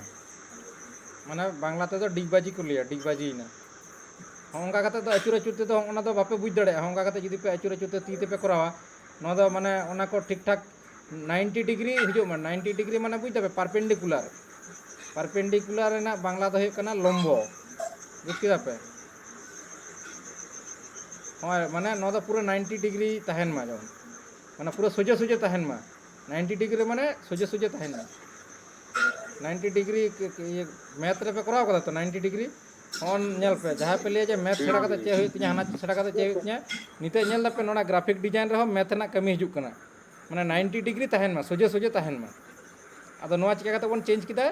Speaker 1: ᱢᱟᱱᱮ ᱵᱟᱝলা ᱛᱮᱫᱚ ᱰᱤᱜᱵᱟজি ᱠᱚ ᱞᱟᱹᱭᱟ ᱰᱤᱜᱵᱟজিᱭᱮᱱᱟ ᱦᱚᱸᱜᱼᱚᱝᱠᱟ ᱠᱟᱛᱮ ᱫᱚ ᱟᱹᱪᱩᱨ ᱛᱮᱫᱚ ᱚᱱᱟ ᱫᱚ ᱵᱟᱯᱮ ᱵᱩᱡᱽ ᱫᱟᱲᱮᱭᱟᱜᱼᱟ ᱦᱚᱸᱜᱼᱚᱝᱠᱟ ᱠᱟᱛᱮ ᱡᱩᱫᱤ ᱯᱮ ᱟᱹᱪᱩᱨ ᱛᱮ ᱛᱤ ᱛᱮᱯᱮ ᱠᱚᱨᱟᱣᱟ ᱱᱚᱣᱟ ᱫᱚ ᱢᱟᱱᱮ ᱚᱱᱟ ᱠᱚ ᱴᱷᱤᱠ ᱴᱷᱟᱠ 90 ᱰᱤᱜᱽᱨᱤ ᱦᱤᱡᱩᱜ ᱢᱟ 90 ᱰᱤᱜᱽᱨᱤ ᱢᱟᱱᱮ ᱵᱩᱡᱽ ᱫᱟᱯᱮ পারপেন্ডিকুলার ᱨᱮᱱᱟᱜ ᱵᱟᱝলা ᱫᱚ ᱦᱩᱭᱩᱜ ᱠᱟᱱᱟ লম্ব বুঝ ᱠᱮᱫᱟ ᱯᱮ ᱦᱳᱭ ᱢᱟᱱᱮ ᱱᱚᱣᱟ ᱫᱚ ᱯᱩᱨᱟᱹ 90 ᱰᱤᱜᱽᱨᱤ ᱛᱟᱦᱮᱱ ᱢᱟ ᱡᱮᱢᱚᱱ ᱢᱟᱱᱮ ᱯᱩᱨᱟᱹ ᱥᱚᱡᱷᱮ ᱥᱚᱡᱷᱮ ᱛᱟᱦᱮᱱ ᱢᱟ 90 ᱰᱤᱜᱽᱨᱤ ᱢᱟᱱᱮ ᱥᱚᱡᱷᱮ ᱥᱚᱡᱷᱮ ᱛᱟᱦᱮᱱ ᱢᱟ 90 ডিগ্রি ম্যাথ ᱨᱮᱯᱮ ᱠᱚᱨᱟᱣ ᱠᱟᱫᱟ ᱛᱚ 90 ডিগ্রি ᱚᱱ ᱧᱮᱞ ᱯᱮ ᱡᱟᱦᱟᱸ ᱯᱮ ᱞᱟᱹᱭᱟ ᱡᱮ ᱢᱮথ ᱥᱮᱬᱟ ᱠᱟᱛᱮ ᱪᱮᱫ ᱦᱩᱭᱩᱜ ᱛᱤᱧᱟ ᱦᱟᱱᱟ ᱥᱮᱬᱟ ᱠᱟᱛᱮ ᱪᱮᱫ ᱦᱩᱭᱩᱜ ᱛᱤᱧᱟ ᱱᱤᱛᱚᱜ ᱧᱮᱞ ᱫᱟᱯᱮ ᱱᱚᱰᱮ ᱜᱨᱟফᱤক ᱰᱤᱡᱟᱭᱤᱱ ᱨᱮᱦᱚᱸ ᱢᱮথ ᱨᱮᱱᱟᱜ ᱠᱟᱹᱢᱤ ᱦᱤᱡᱩᱜ ᱠᱟᱱᱟ ᱢᱟᱱᱮ 90 ডিগ্রি ᱛᱟᱦᱮᱱ ᱢᱟ ᱥᱚᱡᱷᱮ ᱥᱚᱡᱷᱮ ᱛᱟᱦᱮᱱ ᱢᱟ ᱟᱫᱚ ᱱᱚᱣᱟ ᱪᱤᱠᱟ ᱠᱟᱛᱮ ᱵᱚᱱ ᱪᱮᱧᱡᱽ ᱠᱮᱫᱟ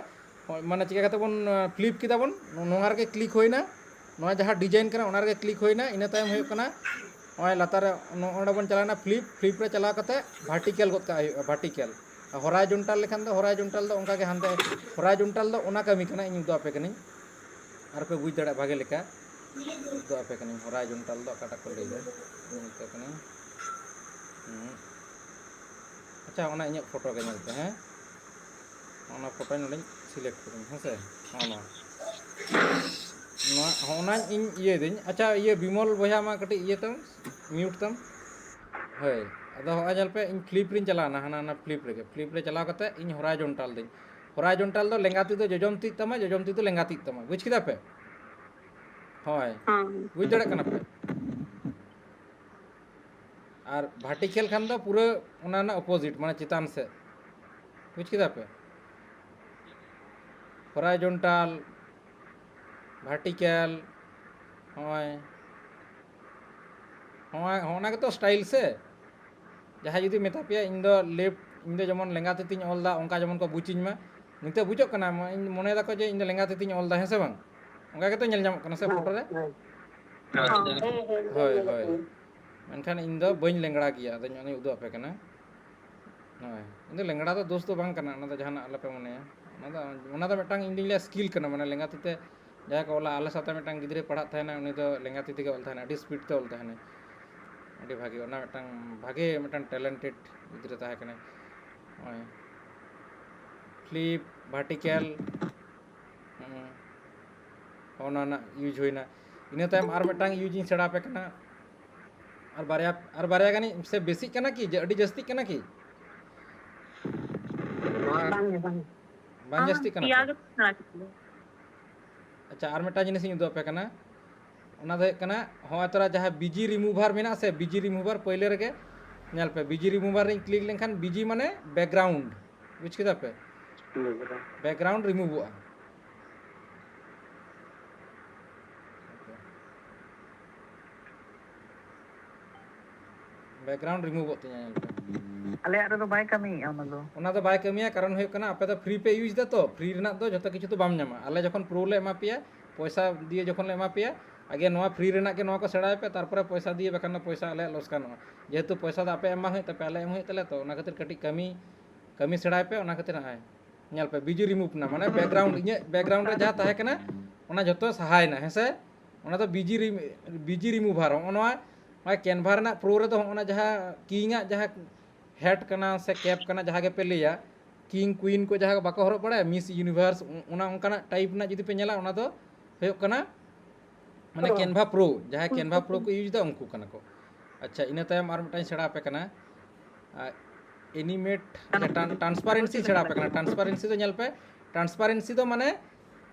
Speaker 1: ᱢᱟᱱᱮ ᱪᱤᱠᱟ ᱠᱟᱛᱮ ᱵᱚᱱ ᱯᱷᱞᱤᱯ ᱠᱮᱫᱟ ᱵᱚᱱ ᱱᱚᱣᱟ ᱨᱮᱜᱮ ᱠᱞᱤᱠ ᱦᱩᱭᱱᱟ ᱱᱚᱣᱟ ᱡᱟᱦᱟᱸ ᱰᱤᱡᱟᱭᱤᱱ ᱠᱟᱱᱟ ᱚᱱᱟ ᱨᱮᱜᱮ ᱠᱞᱤᱠ ᱦᱩᱭᱱᱟ ᱤᱱᱟᱹ ᱛᱟᱭᱚᱢ ᱦᱩᱭᱩᱜ ᱠᱟᱱᱟ ᱱᱚᱜᱼᱚᱭ ᱞᱟᱛᱟᱨ ᱨᱮ ᱚᱸᱰᱮ ᱵᱚᱱ ᱪᱟᱞᱟᱣᱱᱟ ᱯᱷᱞᱤᱯ ᱨᱮ ᱪᱟᱞᱟᱣ ᱠᱟᱛᱮ ভার্টিক্যাল ᱜᱚᱫ ᱠᱟᱜ ᱦᱩᱭᱩᱜᱼᱟ ভার্টিক্যাল হরাইজন্টাল ᱞᱮᱠᱷᱟᱱ ᱫᱚ হরাইজন্টাল ᱫᱚ ᱚᱱᱠᱟ ᱜᱮ ᱦᱟᱱᱛᱮ ᱦᱚᱨᱟইᱡᱚᱱᱴᱟᱞ ᱫᱚ ᱚᱱᱟ ᱠᱟᱹᱢᱤ ᱠᱟᱱᱟ ᱤᱧ ᱩᱫᱩᱜ ᱟᱯᱮ ᱠᱟᱹᱱᱟᱹᱧ ᱟᱨ ᱯᱮ ᱵᱩᱡᱽ ᱫᱟᱲᱮᱭᱟᱜᱼᱟ ᱵᱷᱟᱜᱮ ᱞᱮᱠᱟ ᱩᱫᱩᱜ ᱟᱯᱮ ᱠᱟᱹᱱᱟᱹᱧ ᱦᱚᱨᱟইᱡᱚᱱᱴᱟᱞ ᱫᱚ ᱚᱠᱟᱴᱟᱜ ᱠᱚ ᱞᱟᱹᱭᱫᱟ ᱢᱮᱛᱟᱜ ᱠᱟᱹᱱᱟᱹᱧ ᱟᱪᱪᱷᱟ ᱚᱱᱟ ᱤᱧᱟᱹᱜ ᱯᱷᱳᱴᱳ ᱜᱮ ᱧᱮᱞ ᱯᱮ ᱦᱮᱸ ᱚᱱᱟ ᱯᱷᱳᱴᱳ ᱱᱚᱰᱮᱧ ᱥᱤᱞᱮᱠᱴ ᱠᱮᱫᱟᱹᱧ ᱦᱮᱸᱥᱮ ᱱᱚᱣᱟ ᱦᱚᱸᱜᱼᱚᱱᱟᱧ ᱤᱧ ᱤᱭᱟᱹᱭᱫᱟᱹᱧ ᱟᱪᱪᱷᱟ ᱤᱭᱟᱹ ᱵᱤᱢᱚᱞ ᱵᱚᱭᱦᱟ ᱢᱟ ᱠᱟᱹᱴᱤᱡ ᱤᱭᱟᱹ ᱛᱟᱢ ᱢᱤᱭᱩᱴ ᱛᱟᱢ ᱦᱳᱭ ᱟᱫᱚ ᱦᱚᱸᱜᱼᱚᱭ ᱧᱮᱞ ᱯᱮ ᱤᱧ ᱯᱷᱞᱤᱯ ᱨᱤᱧ ᱪᱟᱞᱟᱣᱱᱟ ᱦᱟᱱᱟ ᱯᱷᱞᱤᱯ ᱨᱮ ᱪᱟᱞᱟᱣ ᱠᱟᱛᱮ ᱤᱧ ᱦᱚᱨᱟইᱡᱚᱱᱴᱟᱞ ᱫᱟᱹᱧ হরাইজন্টাল ᱫᱚ ᱞᱮᱸᱜᱟ ᱛᱤ ᱫᱚ ᱡᱚᱡᱚᱢ ᱛᱤᱜ ᱛᱟᱢᱟ ᱡᱚᱡᱚᱢ ᱛᱤ ᱫᱚ ᱞᱮᱸᱜᱟ ᱛᱤᱜ ᱛᱟᱢᱟ ᱵᱩᱡᱽ ᱠᱮᱫᱟ ᱯᱮ ᱦᱳᱭ ᱵᱩᱡᱽ ᱫᱟᱲᱮᱭᱟᱜ ᱠᱟᱱᱟ ᱯᱮ আর ভার্টিক্যাল খান ᱫᱚ ᱯᱩᱨᱟᱹ ᱚᱱᱟ ᱨᱮᱱᱟᱜ অপোজিট মানে চেতান সে বুঝ কেদা পে হরাইজন্টাল ভার্টিক্যাল হয় হয় ᱚᱱᱟ ᱜᱮᱛᱚ ᱥᱴᱟᱭᱤᱞ ᱥᱮ ᱡᱟᱦᱟᱸᱭ ᱡᱩᱫᱤ ᱢᱮᱛᱟ ᱯᱮᱭᱟ ᱤᱧ ᱫᱚ ᱞᱮᱯᱷᱴ ᱤᱧ ᱫᱚ ᱡᱮᱢᱚᱱ ᱞᱮᱸᱜᱟ ᱛᱤ ᱛᱤᱧ ᱚᱞ ᱫᱟ ᱚᱱᱠᱟ ᱡᱮᱢᱚᱱ ᱠᱚ ᱵᱩᱡᱤᱧ ᱢᱟ ᱱᱤᱛᱚᱜ ᱵᱩᱡᱷᱟᱹᱜ ᱠᱟᱱᱟ ᱤᱧ ᱢᱚᱱᱮ ᱫᱟᱠᱚ ᱡᱮ ᱤᱧ ᱫᱚ ᱞᱮᱸᱜᱟ ᱛᱤ ᱛᱤᱧ ᱚᱞ ᱫᱟ ᱦᱮᱸ ᱥᱮ ᱵᱟᱝ ᱚᱱᱠᱟ ᱜᱮᱛᱚ ᱧᱮᱞ ᱧᱟᱢᱚᱜ ᱠᱟᱱᱟ ᱥᱮ ᱯᱷᱳᱴᱳ ᱨᱮ ᱦᱳᱭ ᱦᱳᱭ ᱢᱮᱱᱠᱷᱟᱱ ᱤᱧ ᱫᱚ ᱵᱟᱹᱧ ᱞᱮᱸᱜᱲᱟ ᱜᱮᱭᱟ ᱟᱫᱚ ᱚᱱᱮᱧ ᱩᱫᱩᱜ ᱟᱯᱮ ᱠᱟᱱᱟ ᱦᱳᱭ ᱤᱧ ᱫᱚ ᱞᱮᱸᱜᱲᱟ ᱫᱚ ᱫᱳᱥ ᱫᱚ ᱵᱟᱝ ᱠᱟᱱᱟ ᱚᱱᱟ ᱫᱚ ᱡᱟᱦᱟᱱᱟᱜ ᱟᱞᱚᱯᱮ ᱢᱚᱱᱮᱭᱟ ᱚᱱᱟ ᱫᱚ ᱢᱤᱫᱴᱟᱝ ᱤᱧ ᱫᱩᱧ ᱞᱟᱹᱭᱟ ᱥᱠᱤᱞ ᱠᱟᱱᱟ ᱢᱟᱱᱮ ᱞᱮᱸᱜᱟ ᱛᱤ ᱛᱮ ᱡᱟᱦᱟᱸᱭ ᱠᱚ ᱚᱞᱟ ᱟᱞᱮ ᱥᱟᱶᱛᱮ ᱢᱤᱫᱴᱟᱝ ᱜᱤᱫᱽᱨᱟᱹ ᱯᱟᱲᱦᱟᱜ ᱛᱟᱦᱮᱱᱟ ᱩᱱᱤ ᱫᱚ ᱞᱮᱸᱜᱟ ᱛᱤ ᱛᱮᱜᱮ ᱚᱞ ᱛᱟᱦᱮᱱᱟ ᱟᱹᱰᱤ ᱥᱯᱤᱰ ᱛᱮ ᱚᱞ ᱛᱟᱦᱮᱱᱟᱭ ᱟᱹᱰᱤ ᱵᱷᱟᱜᱮ ᱚᱱᱟ ᱢᱤᱫᱴᱟᱝ ᱵᱷᱟᱜᱮ ᱢᱤᱫᱴᱟᱝ ᱴᱮᱞᱮᱱᱴᱮᱰ ᱜᱤᱫᱽᱨᱟᱹ ᱛᱟᱦᱮᱸ ᱠᱟᱱᱟᱭ ᱱᱚᱜᱼᱚᱭ ᱯᱷᱞᱤᱯ ᱵᱷᱟর্টিক্যাল ᱚᱱᱟ ᱨᱮᱱᱟᱜ ᱤᱭᱩᱡᱽ ᱦᱩᱭᱱᱟ ᱤᱱᱟᱹ ᱛᱟᱭᱚᱢ ᱟᱨ ᱢᱤᱫᱴᱟᱝ ᱤᱭᱩᱡᱽ ᱤᱧ ᱥᱮᱬᱟ ᱟᱯᱮ ᱠᱟᱱᱟ ᱟᱨ ᱵᱟᱨᱭᱟ ᱜᱟᱱᱤᱧ ᱥᱮ ᱵᱮᱥᱤᱜ ᱠᱟᱱᱟ ᱠᱤ ᱟᱹᱰᱤ ᱡᱟᱹᱥᱛᱤᱜ ᱠᱟᱱᱟ ᱠᱤ ᱵᱟᱝ ᱡᱟᱹᱥᱛᱤᱜ ᱠᱟᱱᱟ ᱛᱚ ᱟᱪᱪᱷᱟ ᱟᱨ ᱢᱤᱫᱴᱟᱝ ᱡᱤᱱᱤᱥ ᱤᱧ ᱩᱫᱩᱜ ᱟᱯᱮ ᱠᱟᱱᱟ ᱚᱱᱟ ᱫᱚ ᱦᱩᱭᱩᱜ ᱠᱟᱱᱟ ᱦᱚᱸᱜᱼᱚᱭ ᱛᱚᱨᱟ ᱡᱟᱦᱟᱸ ᱵᱤᱡᱤ ᱨᱤᱢᱩᱵᱷᱟᱨ ᱢᱮᱱᱟᱜ ᱥᱮ ᱵᱤᱡᱤ ᱨᱤᱢᱩᱵᱷᱟᱨ ᱯᱳᱭᱞᱳ ᱨᱮᱜᱮ ᱧᱮᱞ ᱯᱮ ᱵᱤᱡᱤ ᱨᱤᱢᱩᱵᱷᱟᱨ ᱨᱤᱧ ᱠᱞᱤᱠ ᱞᱮᱱᱠᱷᱟᱱ ᱵᱤᱡᱤ ᱢᱟᱱᱮ ᱵᱮᱠᱜᱨᱟᱣᱩন্ড বুঝ ᱠᱮᱫᱟ ᱯᱮ ব্যাকগ্রাউন্ড রিমুভᱚᱜᱼᱟ ব্যাকগ্রাউন্ড রিমুভᱚᱜ ᱛᱤᱧᱟ ᱧᱮᱞ ᱯᱮ
Speaker 2: ᱟᱞᱮᱭᱟᱜ ᱨᱮᱫᱚ ᱵᱟᱭ ᱠᱟᱹᱢᱤᱭᱮᱜᱼᱟ ᱚᱱᱟ ᱫᱚ
Speaker 1: ᱵᱟᱭ ᱠᱟᱹᱢᱤᱭᱟ ᱠᱟᱨᱚᱱ ᱦᱩᱭᱩᱜ ᱠᱟᱱᱟ ᱟᱯᱮ ᱫᱚ ᱯᱷᱨᱤ ᱯᱮ ᱤᱭᱩᱡᱽ ᱫᱟ ᱛᱚ ᱯᱷᱨᱤ ᱨᱮᱱᱟᱜ ᱫᱚ ᱡᱚᱛᱚ ᱠᱤᱪᱷᱩ ᱫᱚ ᱵᱟᱢ ᱧᱟᱢᱟ ᱟᱞᱮ ᱡᱚᱠᱷᱚᱱ ᱯᱨᱳ ᱞᱮ ᱮᱢᱟ ᱯᱮᱭᱟ পয়সা দিয়ে যখন লে এমা পেয়া আগে নোয়া ফ্রি রেনাক কে নোয়া কো সেড়াই পে তারপরে পয়সা দিয়ে বেকান না পয়সা আলে লসকানোয়া যেহেতু পয়সা দা আপে এমা হই তাপে আলে এম হই তালে তো ওনা খাতির কাটি কামি সেড়াই পে ওনা খাতির হাই ᱧᱮᱞ ᱯᱮ ᱵᱤᱡᱤ রিমুভ না মানে ব্যাকগ্রাউন্ড ᱤᱧᱟᱹᱜ ব্যাকগ্রাউন্ড ᱨᱮ ᱡᱟᱦᱟᱸ ᱛᱟᱦᱮᱸ ᱠᱟᱱᱟ ᱚᱱᱟ ᱡᱚᱛᱚ ᱥᱟᱦᱟᱭᱱᱟ ᱦᱮᱸᱥᱮ ᱚᱱᱟ ᱫᱚ ᱵᱤᱡᱤ রিমুভার ᱚᱱᱟ ক্যানভা ᱨᱮᱱᱟᱜ ᱯᱨᱳ ᱨᱮᱫᱚ ᱚᱱᱟ ᱡᱟᱦᱟᱸ ᱠᱤᱝᱟᱜ ᱡᱟᱦᱟᱸ ᱦᱮᱰ ᱠᱟᱱᱟ ᱥᱮ ᱠᱮᱯ ᱠᱟᱱᱟ ᱡᱟᱦᱟᱸ ᱜᱮᱯᱮ ᱞᱟᱹᱭᱟ ᱠᱤᱝ ᱠᱩইᱱ ᱠᱚ ᱡᱟᱦᱟᱸ ᱵᱟᱠᱚ ᱦᱚᱨᱚᱜ ᱵᱟᱲᱟᱭᱟ ᱢᱤᱥ ᱤᱭᱩᱱᱤᱵᱷᱟর্স ᱚᱱᱟ ᱚᱱᱠᱟᱱᱟᱜ ᱴᱟᱭᱤᱯ ᱨᱮᱱᱟᱜ ᱡᱩᱫᱤ ᱯᱮ ᱧᱮᱞᱟ ᱚᱱᱟ ᱫᱚ ᱦᱩᱭᱩᱜ ᱠᱟᱱᱟ মানে ক্যানভা প্রো যাহাই ক্যানভা প্রো কো ইউজ দা উনকু কানা কো আচ্ছা ইনা তায়ম আর মিটাই সেড়া আপে কানা এনিমেট ট্রান্সপারেন্সি সেড়া আপে কানা ট্রান্সপারেন্সি তো ñেল পে ট্রান্সপারেন্সি তো মানে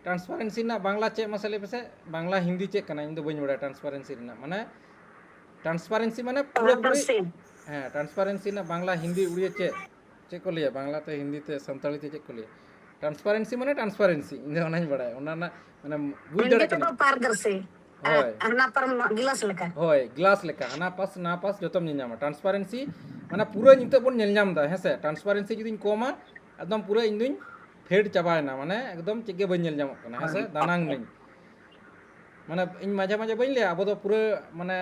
Speaker 1: ট্রান্সপারেন্সি না বাংলা চে মাসালে পেছে বাংলা হিন্দি চে কানা ইন দো বইন বড়া ট্রান্সপারেন্সি না মানে ট্রান্সপারেন্সি মানে পুরোপুরি হ্যাঁ ট্রান্সপারেন্সি না বাংলা হিন্দি উড়িয়ে চে चेक को लिया बांग्लाते हिंदी ते संताली ते चेक को लिया ट्रांसपारेंसी माने ट्रांसपारेंसी इन ओनानी बड़ाय ओना ना माने बुझ
Speaker 5: Hindi
Speaker 1: दड़े
Speaker 5: to
Speaker 1: कनी
Speaker 5: पारदर्शी
Speaker 1: होय
Speaker 5: हना पर गिलास लेका
Speaker 1: होय ग्लास लेका हना पास ना पास जतम ᱧᱮᱧᱟᱢᱟ ट्रांसपारेंसी माने पूरा नितो बन ᱧᱮᱞᱧᱟᱢ दा हेसे ट्रांसपारेंसी जुदिन कोमा एकदम पूरा इन दुन फेड चाबायना माने एकदम चेक गे बन ᱧᱮᱞᱧᱟᱢᱚᱜ ᱠᱟᱱᱟ हेसे दानांग नई माने इन माझे माझे बन ले अब तो पूरा माने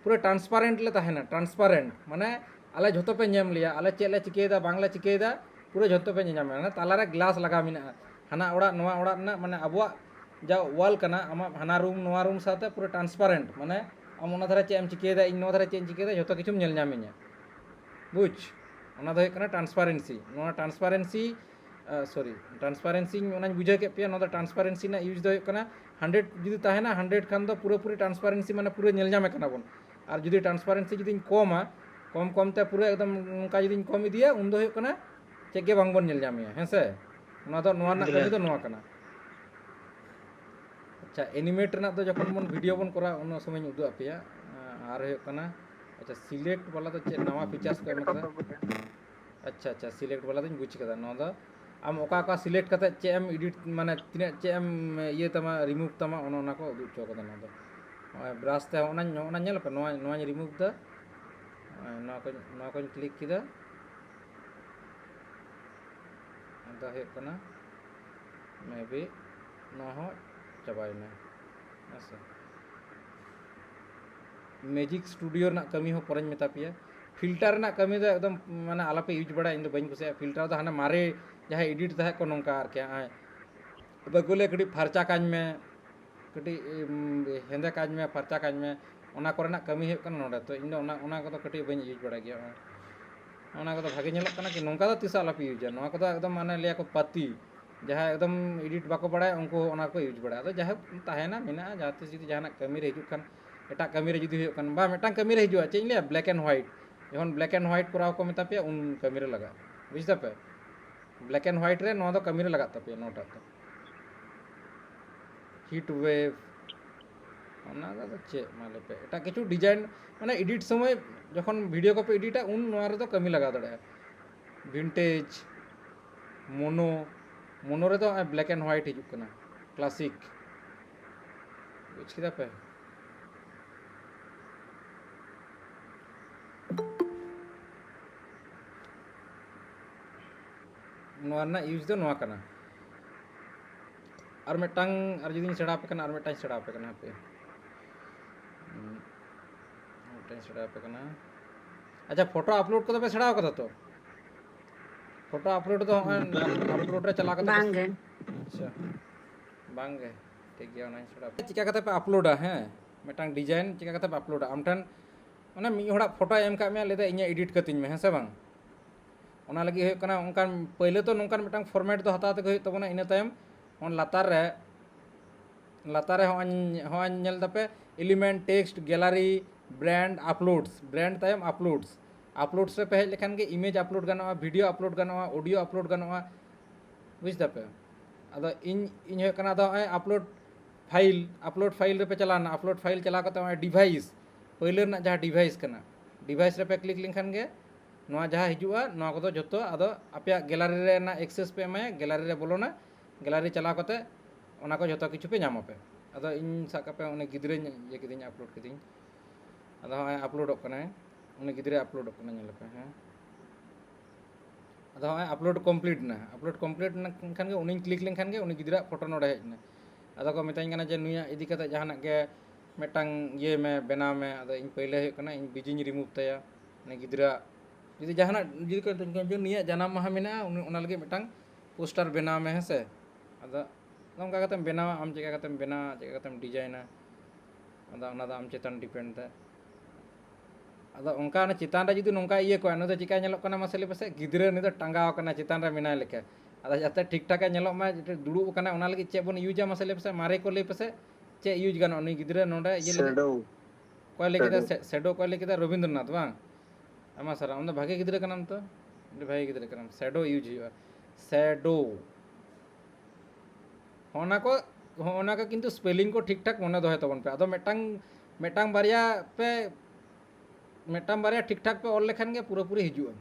Speaker 1: पूरा ट्रांसपारेंट ले ताहेना ट्रांसपारेंट माने आले झोतो पे ñᱮम लिया आले चेले चिकेदा बांग्ला चिकेदा पूरा झोतो पे ñᱮᱧाम माने तालारे ग्लास लगा मिना हना ओड़ा नोवा ओड़ा ना माने अबवा जा वाल कना आमा हना रूम नोवा रूम साथे पूरा ट्रांसपारेंट माने आम ओना धारे चे एम चिकेदा इन नोवा धारे चे चिकेदा झोतो किछुम ñᱮल ñामिnya बुझ ओना दो कना ट्रांसपारेंसी नोवा ट्रांसपारेंसी सॉरी ट्रांसपारेंसी ओनाñ बुझे के पे नोदा ट्रांसपारेंसी ना यूज दो कना 100 जुदी ताहेना 100 खान दो पूरा पूरी ट्रांसपारेंसी माने पूरा ñᱮल ñामे कना बोन और जुदी ट्रांसपारेंसी जुदी कोमा कम कम ते पूरा एकदम उनका जुदी कम इदिया उन दो कना चेक गे बांग बोन ñᱮल ñामिया हेसे ओना दो नोवा ना कमी दो नोवा कना अच्छा एनिमेट रना तो जखन मन वीडियो बन करा उन समय उदु अपेया आर हो कना अच्छा सिलेक्ट वाला तो चे नवा फीचर्स को एम कदा अच्छा अच्छा सिलेक्ट वाला तो बुझ कदा नो दो आम ओका ओका सिलेक्ट कते चे एम एडिट माने तिने चे एम ये तमा रिमूव तमा ओना को उदु चो कदा नो दो ब्रश ते ओना ओना नेल पे नवा नवा रिमूव दा नवा को क्लिक किदा अंदा हे कना मे बी नो हो चाबायना ऐसा मैजिक स्टूडियो ना कमी हो परन मेता पिया फिल्टर ना कमी दो एकदम माने आलापे यूज बड़ा इन दो बइन कुसे फिल्टर दो हाना मारे जहां एडिट दहा को नोंका आर के आय बगुले कडी फरचा काज में कडी हेंदे काज में फरचा काज में ओना करे ना कमी हे कन नोडे तो इन ओना ओना को कडी बइन यूज बड़ा गया ओना को भागे नेलक कना कि नोंका दो तिसा आलापे यूज नोआ को एकदम माने लिया को पति जहाँ एकदम एडिट बाको बड़ा उनको ओना को यूज बड़ा तो जहाँ ताहेना मिना जहाँ तीस जुदी जहाँ कमी रे हिजुक खान एटा कमी रे जुदी हुयुक खान बा मेटांग कमी रे हिजुआ चेक लिया ब्लैक एंड व्हाइट जखन ब्लैक एंड व्हाइट कराव को मेता पे उन कमी रे लगा बुझता पे ब्लैक एंड व्हाइट रे नोआ दो कमी रे लगा तपे नोटा तो हीट वेव ओना दा चे माले पे एटा किछु डिजाइन माने एडिट समय जखन वीडियो को पे एडिटा उन नोआ रे तो कमी लगा दड़े विंटेज मोनो मोनो रे तो ब्लैक एंड व्हाइट हिजुक कना क्लासिक बुझ किदा पे नोआ ना यूज दो नोआ कना और मेटांग और जुदी सेड़ा पे कना और मेटांग सेड़ा पे कना पे मेटांग सेड़ा पे कना अच्छा फोटो अपलोड को तो पे सेड़ा कदा तो फोटो अपलोड तो अपलोड रे चला कते
Speaker 5: बांगे
Speaker 1: अच्छा बांगे ठीक गया ना सेड़ा चिका कते पे अपलोडा हैं मेटांग डिजाइन चिका कते पे अपलोडा आमठन ओना मी होड़ा फोटो एम का मे लेदा इnya एडिट कतिन में हैं से बांग ओना लगी हो कना उनकान पहले तो नोंकान मेटांग फॉर्मेट तो हता ते तबना इन तायम on latar re hoan nyel dape element text gallery brand tayam uploads re pe hej lekhan ge image upload ganoa video upload ganoa audio upload ganoa बुझ दापे अदो इन हो कना दो अपलोड फाइल रे पे चलाना अपलोड फाइल चला कते डिवाइस पहले ना जहाँ डिवाइस कना डिवाइस रे पे क्लिक लेखन गे नोआ जहाँ हिजुआ नोआ को जो अदो आपे गैलरी रे ना एक्सेस पे एमाय गैलरी रे बोलोना गैलरी चला कते ओना को जो किछु पे नामो पे अदो इन सा पे उन गिद्रे ये किदिन अपलोड किदिन अदो अपलोड कना उन गिद्रे अपलोड कना नेल पे हैं अदो अपलोड कंप्लीट ना खान गे उन क्लिक लेखन गे उन गिद्रा फोटो नोडे हेजना अदो को मिताइन कना जे नुया इदी कते जहाना के मेटांग ये में बनाव में अदो इन पहले हे कना इन बिजिन रिमूव तया उन गिद्रा जुदी जहाना जुदी को जो निया जनाम माहा मेना उन लगे मेटांग पोस्टर बनाव में है से अदा नोंका कतेम बनावा आम चेका कतेम बना चेका कतेम डिजाइना अदा ओना दा आम चेतन डिपेंड दा अदा उनका ना चितान रे जुदी नोंका इये को न तो चिका नेलो कना मसले पसे गिद्रे नि तो टांगाव कना चितान रे मेना लेके अदा जाते ठीक ठाक नेलो मा दुड़ू कना ओना लगे चे बन यूजा मसले पसे मारे को ले पसे चे यूज गानो उनी गिद्रे नोडे ये
Speaker 6: शेडो
Speaker 1: कोय लेके शेडो कोय लेके रविंद्रनाथ बांग आमा सर हम तो भागे गिद्रे कनाम तो भागे गिद्रे कनाम शेडो यूज हुआ शेडो होना को किंतु स्पेलिंग को ठीक ठाक मने दोहे तबन पे अदो मेटांग बारिया ठीक ठाक पे ऑल लेखन गे पूरा पूरी हिजुआ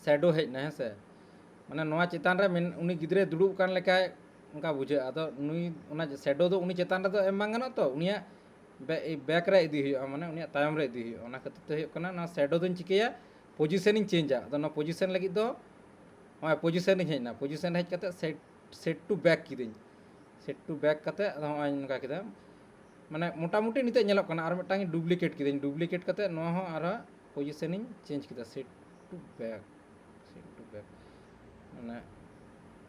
Speaker 1: ᱥᱮᱰᱳ ᱦᱮᱡ ᱱᱟ ᱦᱮᱸ ᱥᱮ ᱢᱟᱱᱮ ᱱᱚᱣᱟ ᱪᱮᱛᱟᱱ ᱨᱮ ᱩᱱᱤ ᱜᱤᱫᱽᱨᱟᱹ ᱫᱩᱲᱩᱵ ᱠᱟᱱ ᱞᱮᱠᱟᱭ ᱚᱱᱠᱟ ᱵᱩᱡᱷᱟᱹᱜᱼᱟ ᱟᱫᱚ ᱱᱩᱭ ᱚᱱᱟ ᱥᱮᱰᱳ ᱫᱚ ᱩᱱᱤ ᱪᱮᱛᱟᱱ ᱨᱮᱫᱚ ᱮᱢ ᱵᱟᱝ ᱜᱟᱱᱚᱜᱼᱟ ᱛᱚ ᱩᱱᱤᱭᱟᱜ बैक रे इदी हुआ माने उनिया तायम रे इदी हुआ ओना खातिर ते हुआ कना ना शैडो दोन चिकेया पोजीशन इन चेंज आ ना पोजीशन लगी दो हां पोजीशन इन हेना पोजीशन हेज कते सेट टू बैक किदिन सेट टू बैक कते हां इनका किदा माने मोटा मोटी निते नेलक कना आर मिटांग डुप्लीकेट किदिन डुप्लीकेट कते नो हो आर पोजीशन इन चेंज किदा सेट टू बैक माने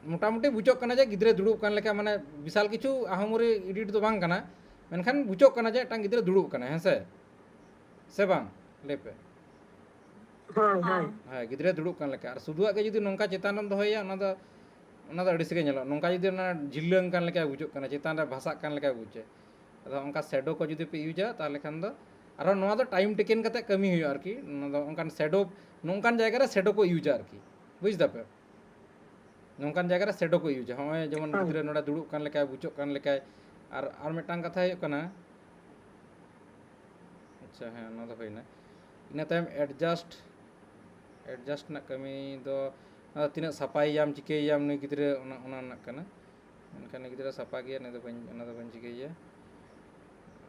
Speaker 1: मोटा मोटी बुझोक कना जे गिद्रे दुड़ुब कान लेका माने विशाल किछु आहमरे एडिट तो बांग कना मेनखान बुझोक कना जे टांग गिद्रे दुड़ुब कना हेसे से बांग लेपे
Speaker 3: हाँ हाँ
Speaker 1: हाँ गिद्रे दुड़ुब कान लेका आर सुदुआ के जुदी नोंका चेतान रम दोहया ओना ᱫᱚ ᱟᱹᱰᱤ ᱥᱮᱜᱮ ᱧᱮᱞᱚᱜᱼᱟ ᱱᱚᱝᱠᱟ ᱡᱩᱫᱤ ᱚᱱᱟ ᱡᱷᱤᱞᱞᱟᱹᱝ ᱠᱟᱱ ᱞᱮᱠᱟ ᱵᱩᱡᱷᱟᱹᱜ ᱠᱟᱱᱟ ᱪᱮᱛᱟन ᱨᱮ ᱵᱷᱟᱥᱟᱜ ᱠᱟᱱ ᱞᱮᱠᱟ ᱵᱩᱡᱷᱟᱹᱜᱼᱟ ᱟᱫᱚ ᱚᱱᱠᱟ ᱥᱮᱰᱳ ᱠᱚ ᱡᱩᱫᱤ ᱯᱮ ᱤᱭᱩᱡᱟ ᱛᱟᱦᱞᱮ ᱠᱷᱟᱱ ᱫᱚ ᱟᱨᱚ ᱱᱚᱣᱟ ᱫᱚ ᱴᱟइम ᱴᱮᱠᱮᱱ ᱠᱟᱛᱮ ᱠᱟᱹᱢᱤ ᱦᱩᱭᱩᱜᱼᱟ ᱟᱨᱠᱤ ᱱᱚᱣᱟ ᱫᱚ ᱚᱱᱠᱟᱱ ᱥᱮᱰᱳ ᱱᱚᱝᱠᱟन ᱡᱟᱭᱜᱟ ᱨᱮ ᱥᱮᱰᱳ ᱠᱚ ᱤᱭᱩᱡᱟ ᱟᱨᱠᱤ ᱵᱩᱡ ᱫᱟᱯᱮ ᱱᱚᱝᱠᱟन ᱡᱟᱭᱜᱟ ᱨᱮ ᱥᱮᱰᱳ ᱠᱚ ᱤᱭᱩᱡᱟ ᱦᱚᱸᱜᱼᱚᱭ ᱡᱮᱢᱚᱱ ᱜᱤᱫᱽᱨᱟᱹ ᱱᱚᱰᱮ ᱫᱩᱲᱩᱵ ᱠᱟᱱ ᱞᱮᱠᱟᱭ ᱵᱩᱡᱷᱟᱹᱜ ᱠᱟᱱ ᱞᱮᱠᱟᱭ ᱟᱨ ᱢᱤᱫᱴᱟᱝ ᱠᱟᱛᱷᱟ ᱦᱩᱭᱩᱜ ᱠᱟᱱᱟ अच्छा हाँ ना तो होइना ᱤᱱᱟᱹ ᱛᱟᱭᱚᱢ एडजस्ट ना कमी दो तीना सफाईयाम चिकेयाम नुई गिद्रे ओना ना कना एनखान गिद्रे सफा गया नहीं तो बन चिकेया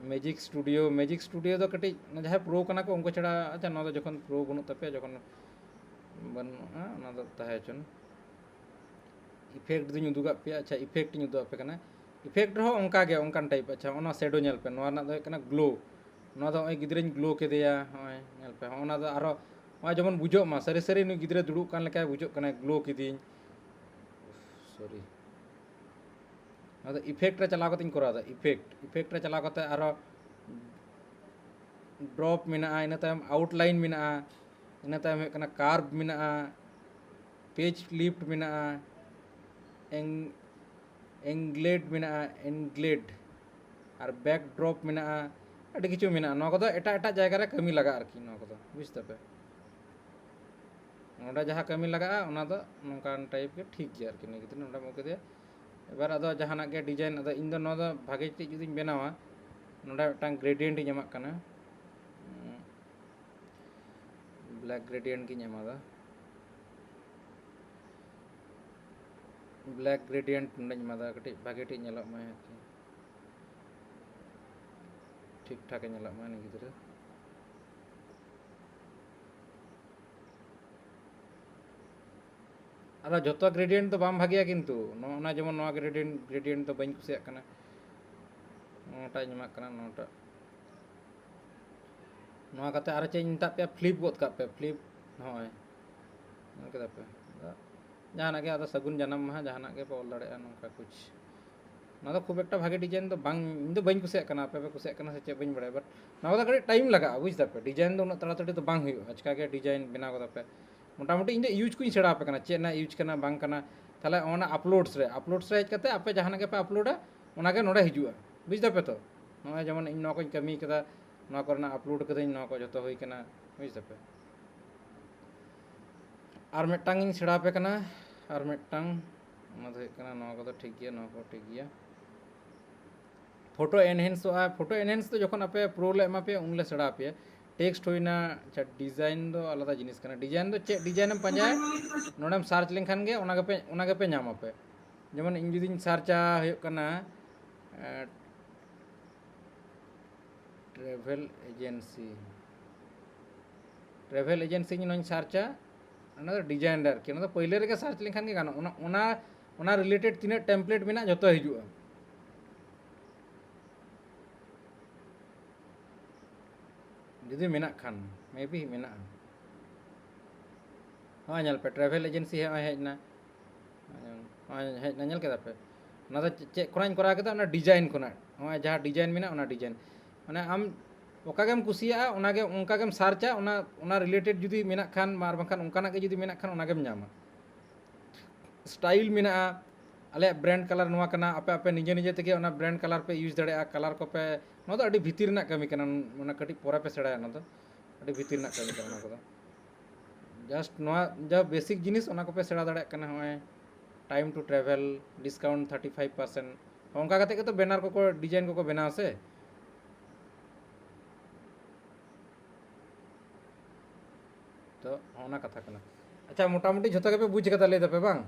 Speaker 1: मैजिक स्टूडियो दो कटी जहाँ प्रो कना को उनको छड़ा अच्छा ना तो जखन प्रो बनु तपे जखन बनुआ ना तो ताहे चन इफेक्ट दुनी उदुगा पे अच्छा इफेक्ट नी उदुगा पे कना इफेक्ट हो उनका गे उनकान टाइप अच्छा ओना शेडो नेल पे नोआ ना दो कना ग्लो ना तो गिद्रेन ग्लो के दिया होय नेल पे ओना दो आरो होय जेमन बुझो मा सरी सरी नु गिद्रे दुड़ुब कान लेका बुझो कना ग्लो के दिन सॉरी ना तो इफेक्ट रे चला कतिन करा दा इफेक्ट रे चला कते आरो ड्रॉप मिना इना तायम आउटलाइन मिना इना तायम है कना कार्व मिना पेज लिफ्ट मिना एंग्लेड और बैक ड्रॉप मिना अड़ी किछु मिना नो को एटा एटा जगह रे कमी लगा आरकी नो को बुझ तपे नोडा जहां कमी लगा ओना दो नोंकान टाइप के ठीक गया आरकी ने गिद्रे नोडा मके दे एबार अदो जहाना के डिजाइन अदो इन दो नो दो भागे टी जुदी बनावा नोडा टांग ग्रेडियंट इन एमक कना ब्लैक ग्रेडियंट की एमादा ब्लैक ग्रेडियंट नोडा एमादा कटी भागे टी नेलक मा ठीक ठाक नेलक मा ने गिद्रे अदा जतो ग्रेडियंट तो बाम भागिया किंतु नोना जेमन नोआ ग्रेडियंट तो बइन कुसिया कना नोटा एमाक कना नोटा नोआ कते आर चे इंता पे फ्लिप गोद का पे फ्लिप होय नके पे जहाना के आदा सगुन जन्म मा जहाना के बोल दड़े नोका कुछ ना तो खूब एकटा भागे डिजाइन तो बांग इन दो बइन कुसिया कना पे कुसिया कना से चे बइन बड़े बट ना तो कड़ी टाइम लगा बुझ दपे डिजाइन दो उना तड़ातड़ी तो बांग हुई आजका के डिजाइन बना को दपे मोटामुटी इन यूज को सेड़ा पे कना चे ना यूज कना बांग कना ताले ओना अपलोड्स रे हेज कते आपे जहाना के पे अपलोडा ओना के नोडे हिजुआ बुझ दपे तो नोय जेमन इन नो को कमी कदा नो करना अपलोड कदिन नो को जतो होई कना बुझ दपे आर मिटांग इन सेड़ा पे कना आर मिटांग ओना दो कना नो को तो ठीक गया फोटो एनहेंस तो जखन आपे प्रो ले एमा पे उनले सेड़ा पे टेक्स्ट होइना अच्छा डिजाइन दो आलादा जिनिस कना डिजाइन दो चे डिजाइन एम पंजा नोडम सर्च लेनखान गे ओना गे पे नाम पे जेमन इन जुदिन सर्चा होय कना ट्रैवल एजेंसी नोन सर्चा ओना दो डिजाइन डर के ओना दो पहिले रे सर्च लेनखान गे गानो ओना रिलेटेड तिना टेम्पलेट मेना जतो हिजुआ जुदी मेना खान मे बी मेना हाँ नल पे ट्रैवल एजेंसी हेजना हेजना नल केदा पे ना तो चे कोना करा केदा ना डिजाइन कोना हाँ जहाँ डिजाइन मेना ओना डिजाइन माने आम ओकागेम कुसिया ओनागे ओंकागेम सर्चा ओना रिलेटेड जुदी मेना खान मार बखान ओंकाना के जुदी मेना खान ओनागेम नामा स्टाइल मेना आले ब्रांड कलर नोआ कना आपे आपे निजे निजे तेगे ओना ब्रांड कलर पे यूज दड़े कलर को पे नो तो अड़ी भीतिर ना कमी कना ओना कटी पोरा पे सेड़ा ना तो अड़ी भीतिर ना कमी कना को जस्ट नोआ जब बेसिक जिनिस ओना को पे सेड़ा दड़े कना होय टाइम टू ट्रैवल डिस्काउंट 35% ओंका कते के तो बैनर को डिजाइन को बनाव से तो ओना कथा कना ᱟᱪᱪᱷᱟ ᱢᱚᱴᱟᱢᱩᱴᱤ ᱡᱷᱚᱛᱚ ᱜᱮᱯᱮ ᱵᱩᱡ ᱠᱟᱫᱟ ᱞᱟᱹᱭ ᱫᱟᱯᱮ ᱵᱟᱝ?